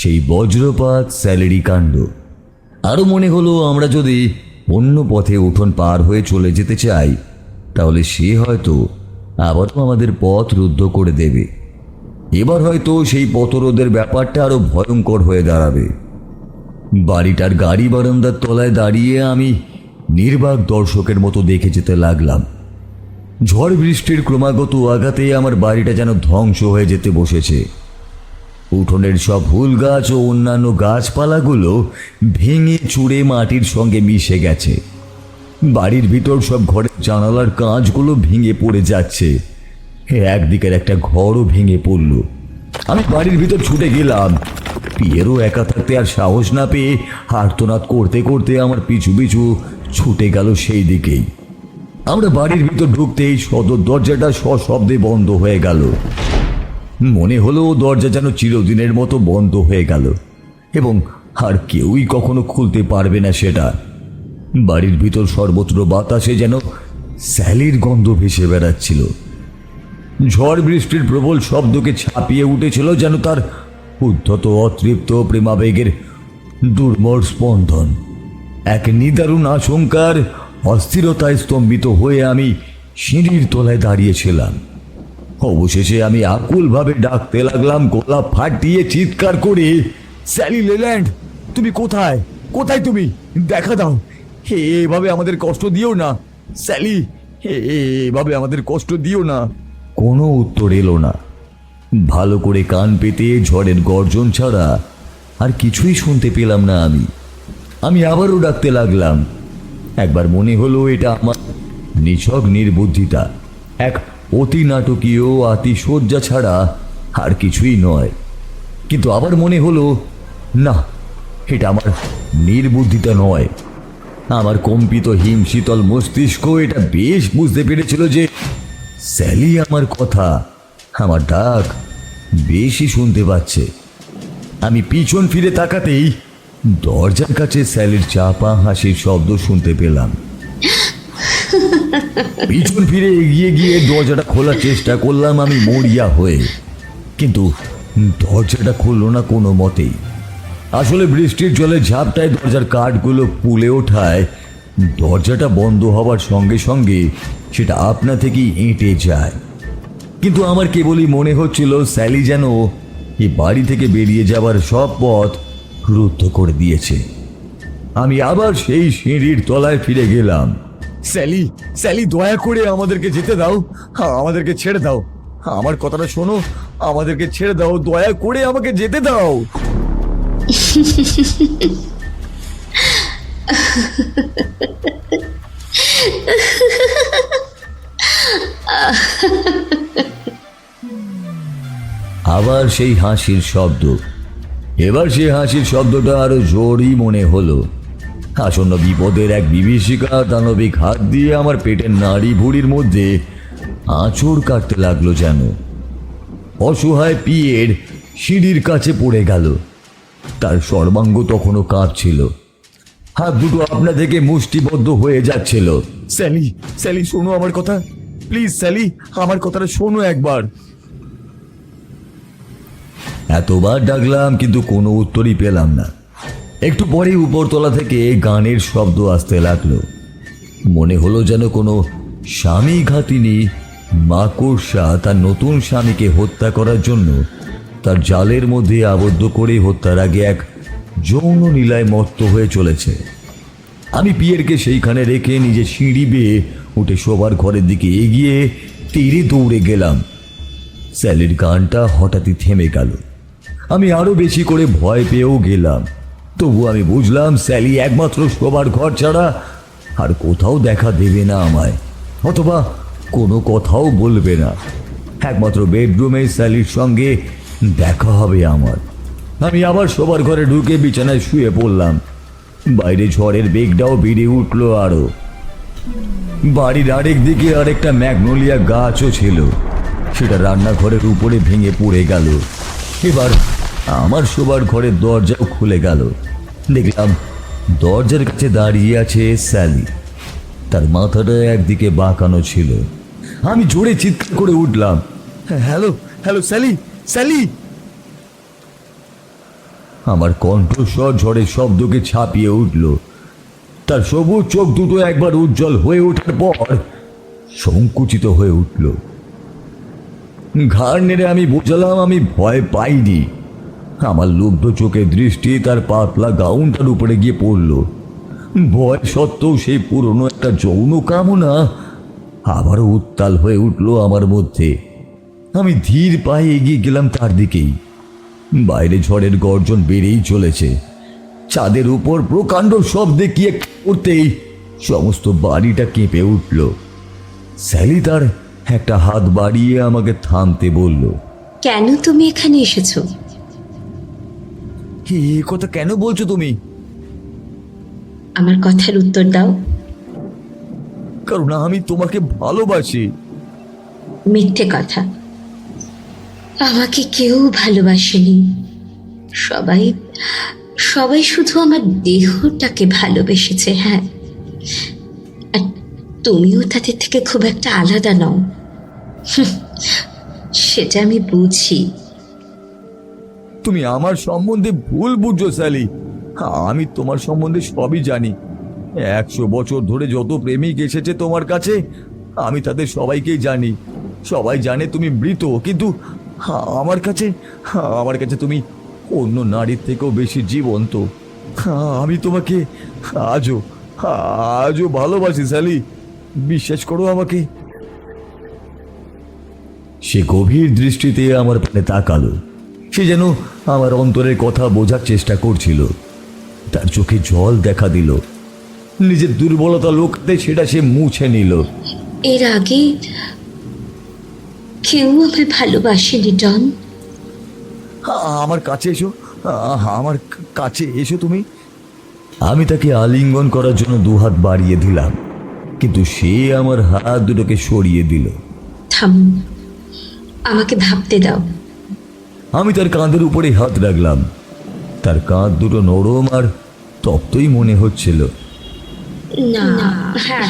সেই বজ্রপাত স্যালেরই কাণ্ড। আরও মনে হলো আমরা যদি অন্য পথে উঠোন পার হয়ে চলে যেতে চাই, তাহলে সে হয়তো আবারও আমাদের পথ রুদ্ধ করে দেবে। এবার হয়তো সেই পথরোধের ব্যাপারটা আরো ভয়ঙ্কর হয়ে দাঁড়াবে। বাড়িটার গাড়ি বারান্দার তলায় দাঁড়িয়ে আমি নির্বাক দর্শকের মতো দেখে যেতে লাগলাম। ঝড় বৃষ্টির ক্রমাগত আঘাতে আমার বাড়িটা যেন ধ্বংস হয়ে যেতে বসেছে। উঠোনের সব ফুল গাছ ও অন্যান্য গাছপালাগুলো ভেঙে চুরে মাটির সঙ্গে মিশে গেছে। বাড়ির ভিতর সব ঘরের জানালার কাঁচগুলো ভেঙে পড়ে যাচ্ছে। একদিকের একটা ঘরও ভেঙে পড়ল। আমি বাড়ির ভিতর ছুটে গেলাম। পিয়েরও একা থাকতে আর সাহস না পেয়ে আর্তনাদ করতে করতে আমার পিছু পিছু ছুটে গেল সেই দিকেই। আমরা বাড়ির ভিতর ঢুকতেই সদর দরজাটা সশব্দে বন্ধ হয়ে গেল। মনে হলো দরজা যেন চিরদিনের মতো বন্ধ হয়ে গেল এবং আর কেউই কখনো খুলতে পারবে না সেটা। বাড়ির ভিতর সর্বত্র বাতাসে যেন স্যালির গন্ধ ভেসে বেড়াচ্ছিল। ঝড় বৃষ্টির প্রবল শব্দকে ছাপিয়ে উঠেছিল যেন তার উদ্ধত অতৃপ্ত প্রেমাবেগের দুর্মর স্পন্দন। এক নিদারুণ আশঙ্কার অস্থিরতায় স্তম্ভিত হয়ে আমি সিঁড়ির তলায় দাঁড়িয়েছিলাম। অবশেষে আমি আকুলভাবে ডাকতে লাগলাম, গলা ফাটিয়ে চিৎকার করে, স্যালি লেল্যান্ড, তুমি কোথায়? কোথায় তুমি? দেখা দাও, এভাবে আমাদের কষ্ট দিও না স্যালি, এভাবে আমাদের কষ্ট দিও না। কোনো উত্তর এলো না। ভালো করে কান পেতে ঝড়ের গর্জন ছাড়া আর কিছুই শুনতে পেলাম না। আমি আবারও ডাকতে লাগলাম। একবার মনে হলো এটা আমার নিছক নির্বুদ্ধিতা, এক অতি নাটকীয় আতিশয্যা ছাড়া আর কিছুই নয়। কিন্তু আবার মনে হলো না, এটা আমার নির্বুদ্ধিতা নয়। আমার কম্পিত হিমশীতল মস্তিষ্ক এটা বেশ বুঝতে পেরেছিল যে স্যালি আমার কথা, আমার ডাক বেশি শুনতে পাচ্ছে। আমি পিছন ফিরে তাকাতেই দরজার কাছে স্যালির চাপা হাসির শব্দ শুনতে পেলাম। পিছন ফিরে এগিয়ে গিয়ে দরজাটা খোলার চেষ্টা করলাম আমি মরিয়া হয়ে, কিন্তু দরজাটা খুললো না কোনো মতেই। আসলে বৃষ্টির জলে ঝাপটায় দরজার কাঠগুলো পুলে ওঠায় দরজাটা বন্ধ হওয়ার সঙ্গে সঙ্গে সেটা আপনা থেকেই এঁটে যায়। কিন্তু আমার কেবলই মনে হচ্ছিল স্যালি যেন এই বাড়ি থেকে বেরিয়ে যাবার সব পথ রুদ্ধ করে দিয়েছে। আমি আবার সেই সিঁড়ির তলায় ফিরে গেলাম। স্যালি, স্যালি, দয়া করে আমাদেরকে যেতে দাও, আমাদেরকে ছেড়ে দাও, আমার কথাটা শোনো, আমাদেরকে ছেড়ে দাও, দয়া করে আমাকে যেতে দাও। আবার সেই হাসির শব্দ। এবার সেই হাসির শব্দটা আরো জোরই মনে হলো। আসন্ন বিপদের এক বিভীষিকা দানবিক হাত দিয়ে আমার পেটের নাড়ি ভুড়ির মধ্যে আঁচড় কাটতে লাগলো যেন। অসহায় পিয়ের সিঁড়ির কাছে পড়ে গেল। তার সর্বাঙ্গ তখনও কাঁপছিল, হাত দুটো আপনা থেকে মুষ্টিবদ্ধ হয়ে যাচ্ছিল। স্যালি, স্যালি, শোনো আমার কথা, প্লিজ স্যালি, আমার কথাটা শোনো একবার। এতবার ডাকলাম কিন্তু কোনো উত্তরই পেলাম না। একটু পরে উপরতলা থেকে গানের শব্দ আসতে লাগলো। মনে হলো যেন কোনো স্বামী ঘাতিনী মাকড়সা তার নতুন স্বামীকে হত্যা করার জন্য তার জালের মধ্যে আবদ্ধ করে হত্যার আগে এক যৌন লীলায় মত্ত হয়ে চলেছে। আমি পিয়েরকে সেইখানে রেখে নিজে সিঁড়ি বেয়ে উঠে শোবার ঘরের দিকে এগিয়ে তীরে দৌড়ে গেলাম। স্যালির গানটা হঠাৎই থেমে গেল। আমি আরো বেশি করে ভয় পেয়েও গেলাম। তবু আমি বুঝলাম স্যালি একমাত্র শোবার ঘর ছাড়া আর কোথাও দেখা দেবে না আমায়, অথবা কোনো কথাও বলবে না। একমাত্র বেডরুমে স্যালির সঙ্গে দেখা হবে আমার। আমি আবার শোবার ঘরে ঢুকে বিছানায় শুয়ে পড়লাম। বাইরে ঝড়ের বেগটাও বেড়ে উঠল আরো। বাড়ির আরেক দিকে আরেকটা ম্যাগনোলিয়া গাছও ছিল, সেটা রান্নাঘরের উপরে ভেঙে পড়ে গেল। এবার আমার শোবার ঘরের দরজাও খুলে গেল। দেখলাম দরজার কাছে দাঁড়িয়ে আছে স্যালি, তার মাথাটা একদিকে বাঁকানো ছিল। আমি জোরে চিৎকার করে উঠলাম, হ্যালো, হ্যালো স্যালি, স্যালি। আমার কণ্ঠস্বর ঝড়ের শব্দকে ছাপিয়ে উঠল। তার সবুজ চোখ দুটো একবার উজ্জ্বল হয়ে ওঠার পর সংকুচিত হয়ে উঠল। ঘাড় নেড়ে আমি বুঝলাম আমি ভয় পাইনি। আমার লুব্ধ চোখের দৃষ্টি তার পাতলা গাউনটার উপরে গিয়ে পড়ল। ভয় সত্ত্বেও সেই পুরনো একটা যৌন কামনা আবারও উত্তাল হয়ে উঠল আমার মধ্যে। আমি ধীর পায়ে এগিয়ে গেলাম তার দিকেই। বাইরে ঝড়ের গর্জন বেড়েই চলেছে। ছাদের উপর প্রকাণ্ড শব্দে কি এক করতেই সমস্ত বাড়িটা কেঁপে উঠল। স্যালি তার একটা হাত বাড়িয়ে আমাকে থামতে বলল। কেন তুমি এখানে এসেছো? এ কথা কেন বলছো তুমি? আমার কথার উত্তর দাও। কারণ আমি তোমাকে ভালোবাসি। মিথ্যে কথা। আমাকে কেউ ভালোবাসেনি। সবাই সবাই শুধু আমার দেহটাকে ভালোবেসেছে। হ্যাঁ, আর তুমিও তাদের থেকে খুব একটা আলাদা নও। সেটা আমি বুঝি। তুমি আমার সম্বন্ধে ভুল বুঝছো স্যালি। আমি তোমার সম্বন্ধে সবই জানি। 100 বছর ধরে যত প্রেমিক এসেছে তোমার কাছে, আমি তাদের সবাইকেই জানি। সবাই জানে তুমি মৃত, কিন্তু আমার কাছে তুমি অন্য নারীর থেকেও বেশি জীবন্ত। আমি তোমাকে আজও ভালোবাসি স্যালি, বিশ্বাস করো আমাকে। সে গভীর দৃষ্টিতে আমার পানে তাকালো। সে যেন আমার অন্তরের কথা বোঝার চেষ্টা করছিল। তার চোখে জল দেখা দিল। নিজের দুর্বলতা লোকাতে সেটা সে মুছে নিল। এর আগে কেউ আমায় ভালোবাসেনি ডন। আমার কাছে এসো, আমার কাছে এসো তুমি। আমি তাকে আলিঙ্গন করার জন্য দুহাত বাড়িয়ে দিলাম, কিন্তু সে আমার হাত দুটোকে সরিয়ে দিল। থামুন, আমাকে ভাবতে দাও। আমি তার কাঁধের উপরে হাত রাখলাম। তার কাঁধ দুটো নরম আর তপ্তই মনে হচ্ছিল। না,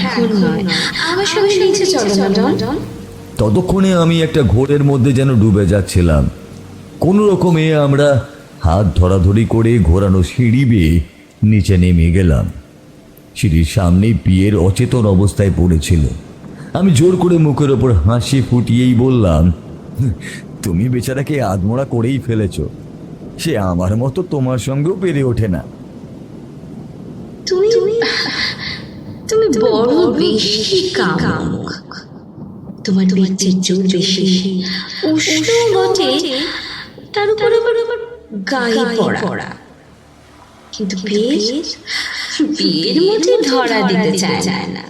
এখন নয়। আমার সঙ্গে নিচে চলো না ডন। ততক্ষণে আমি একটা ঘোরের মধ্যে যেন ডুবে যাচ্ছিলাম। কোনো রকমে আমরা হাত ধরাধরি করে ঘোরানো সিঁড়ি বেয়ে নিচে নেমে গেলাম। সিঁড়ির সামনেই পিয়ের অচেতন অবস্থায় পড়েছিল। আমি জোর করে মুখের ওপর হাসি ফুটিয়েই বললাম, তুমি বেচারাকে আধমোড়া করেই ফেলেছ। সে আমার মতো তোমার সঙ্গেও পেরে ওঠে না। তুমি তুমি বড় বেশি কামুক। তোমার বাচ্চার জোর বেশি, উষ্ণ বটে, তার উপর আবার গায়ে পড়া। কিন্তু বিয়ের মধ্যে ধরা দিতে চায় না।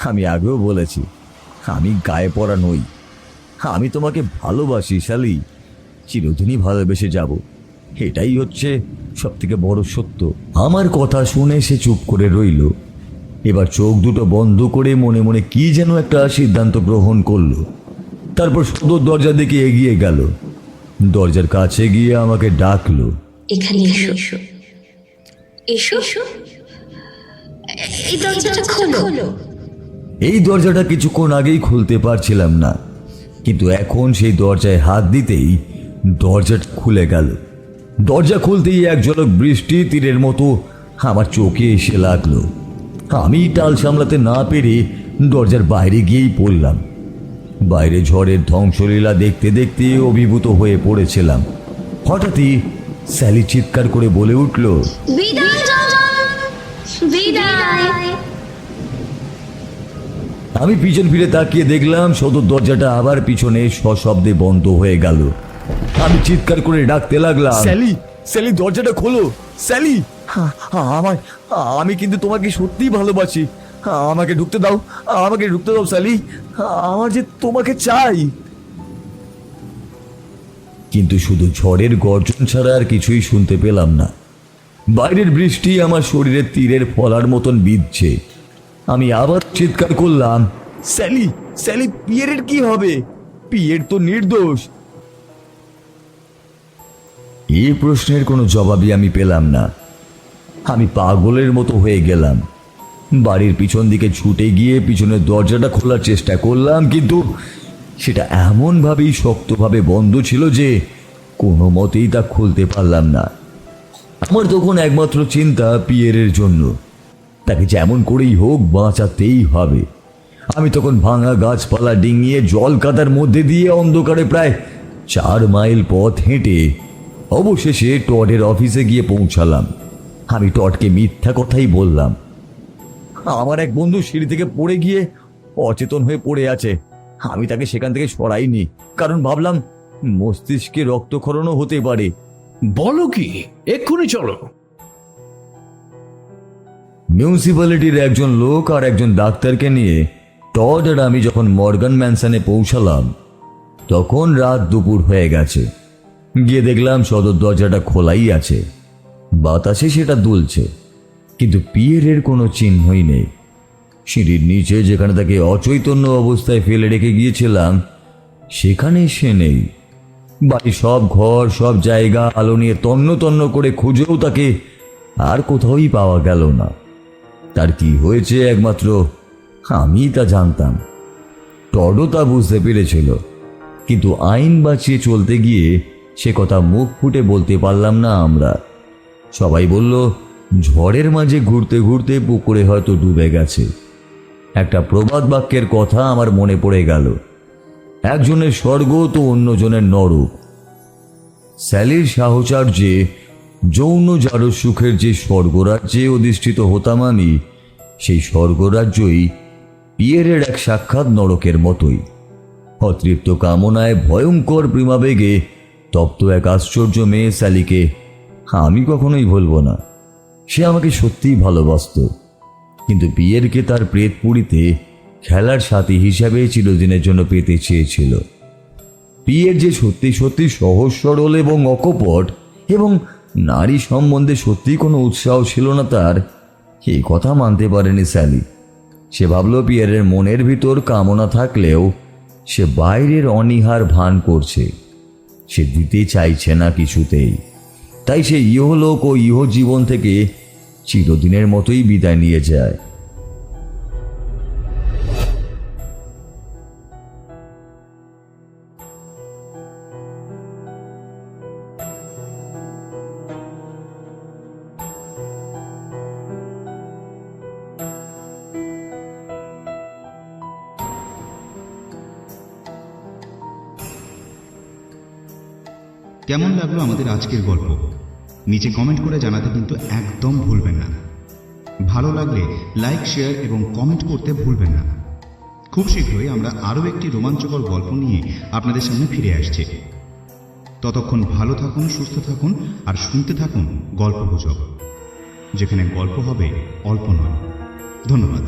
আমি আগেও বলেছি, আমি গায়ে পড়া নই। আমি তোমাকে ভালোবাসি শালি, চিরদিনই ভালোবেসে যাব। এটাই হচ্ছে সব থেকে বড় সত্য। আমার কথা শুনে সে চুপ করে রইল। এবার চোখ দুটো বন্ধ করে মনে মনে কি যেন একটা সিদ্ধান্ত গ্রহণ করলো। তারপর সদর দরজার দিকে এগিয়ে গেল। দরজার কাছে গিয়ে আমাকে ডাকলো, এখানে এসো। এসো, এই দরজাটা খোলো। এই দরজাটা কিছুক্ষণ আগেই খুলতে পারছিলাম না, কিন্তু এখন সেই দরজায় হাত দিতেই দরজাটা খুলে গেল। দরজা খুলতেই এক ঝলক বৃষ্টি তীরের মতো আমার চোখে এসে লাগলো। আমি টাল সামলাতে না পেরে দরজার বাইরে গিয়েই পড়লাম। বাইরে ঝড়ের ধ্বংসলীলা দেখতে দেখতে অভিভূত হয়ে পড়েছিলাম। হঠাৎই স্যালি চিৎকার করে বলে উঠল, বিদায় ডন, বিদায়। আমি পিছন ফিরে তাকিয়ে দেখলাম সদর দরজাটা আবার পিছনে সশব্দে বন্ধ হয়ে গেল। আমি চিৎকার করে ডাকতে লাগলাম, স্যালি দরজাটা খোলো স্যালি। আমি কিন্তু তোমাকে সত্যিই ভালোবাসি। আমাকে ঢুকতে দাও স্যালি। আমার যে তোমাকে চাই। কিন্তু শুধু ঝড়ের গর্জন ছাড়া আর কিছুই শুনতে পেলাম না। বাইরের বৃষ্টি আমার শরীরে তীরের ফলার মতন বিঁধছে। আমি আবার চিৎকার করলাম, স্যালি পিয়েরের কি হবে? পিয়ের তো নির্দোষ। এই প্রশ্নের কোনো জবাবই আমি পেলাম না। আমি পাগলের মতো হয়ে গেলাম। বাড়ির পিছন দিকে ছুটে গিয়ে পিছনের দরজাটা খোলার চেষ্টা করলাম, কিন্তু সেটা এমনভাবেই শক্তভাবে বন্ধ ছিল যে কোনো মতেই তা খুলতে পারলাম না। আমার তখন একমাত্র চিন্তা পিয়েরের জন্য। তাকে যেমন করেই হোক বাঁচাতেই হবে। আমি তখন ভাঙা গাছপালা ডিঙিয়ে জল কাদার মধ্যে দিয়ে অন্ধকারে প্রায় 4 মাইল পথ হেঁটে অবশেষে টডের অফিসে গিয়ে পৌঁছালাম। আমি টডকে মিথ্যা কথাই বললাম। আমার এক বন্ধু সিঁড়ি থেকে পড়ে গিয়ে অচেতন হয়ে পড়ে আছে। আমি তাকে সেখান থেকে সরাইনি, কারণ ভাবলাম মস্তিষ্কে রক্তক্ষরণও হতে পারে। বলো কি, এক্ষুনি চলো। মিউনিসিপ্যালিটির একজন লোক আর একজন ডাক্তারকে নিয়ে টড আর আমি যখন মর্গান ম্যানসনে পৌঁছালাম তখন রাত দুপুর হয়ে গেছে। গিয়ে দেখলাম সদর দরজাটা খোলাই আছে, বাতাসে সেটা দুলছে, কিন্তু পিয়েরের কোনো চিহ্নই নেই। সিঁড়ির নিচে যেখানে তাকে অচৈতন্য অবস্থায় ফেলে রেখে গিয়েছিলাম সেখানে সে নেই। বাড়ির সব ঘর, সব জায়গা আলো নিয়ে তন্ন তন্ন করে খুঁজেও তাকে আর কোথাওই পাওয়া গেল না। তার কি হয়েছে একমাত্র আমি তা জানতাম, টডও তা বুঝতে পেরেছিল, কিন্তু আইন বাঁচিয়ে চলতে গিয়ে সে কথা মুখ ফুটে বলতে পারলাম না আমরা। সবাই বলল ঝড়ের মাঝে ঘুরতে ঘুরতে পুকুরে হয়তো ডুবে গেছে। একটা প্রবাদ বাক্যের কথা আমার মনে পড়ে গেল, একজনের স্বর্গ তো অন্যজনের নরক। স্যালির সাহচর্যে যৌন জারো সুখের যে স্বর্গরাজ্যে অধিষ্ঠিত হতাম আমি, সেই স্বর্গরাজ্যই পিয়েরের এক সাক্ষাৎ নরকের মতোই। অতৃপ্ত কামনায় ভয়ঙ্কর প্রেমাবেগে তপ্ত এক আশ্চর্য মেয়ে স্যালিকে আমি কখনোই ভুলব না। সে আমাকে সত্যিই ভালোবাসত, কিন্তু পিয়েরকে তার প্রেতপুরীতে খেলার সাথী হিসাবে চিরদিনের জন্য পেতে চেয়েছিল। পিয়ের যে সত্যি সত্যি সহজ সরল এবং অকপট এবং নারী সম্বন্ধে সত্যি কোনো উৎসাহ ছিল না তার, এই কথা মানতে পারেনি স্যালি। সে ভাবল পিয়েরের মনের ভিতর কামনা থাকলেও সে বাইরের অনীহার ভান করছে, সে দিতে চাইছে না কিছুতেই। তাই সে ইহলোক ও ইহ জীবন থেকে চিরদিনের মতোই বিদায় নিয়ে যায়। কেমন লাগলো আমাদের আজকের গল্প নিচে কমেন্ট করে জানাতে কিন্তু একদম ভুলবেন না। ভালো লাগলে লাইক, শেয়ার এবং কমেন্ট করতে ভুলবেন না। খুব শীঘ্রই আমরা আরও একটি রোমাঞ্চকর গল্প নিয়ে আপনাদের সামনে ফিরে আসছি। ততক্ষণ ভালো থাকুন, সুস্থ থাকুন আর শুনতে থাকুন গল্পগুজব, যেখানে গল্প হবে অল্প নয়। ধন্যবাদ।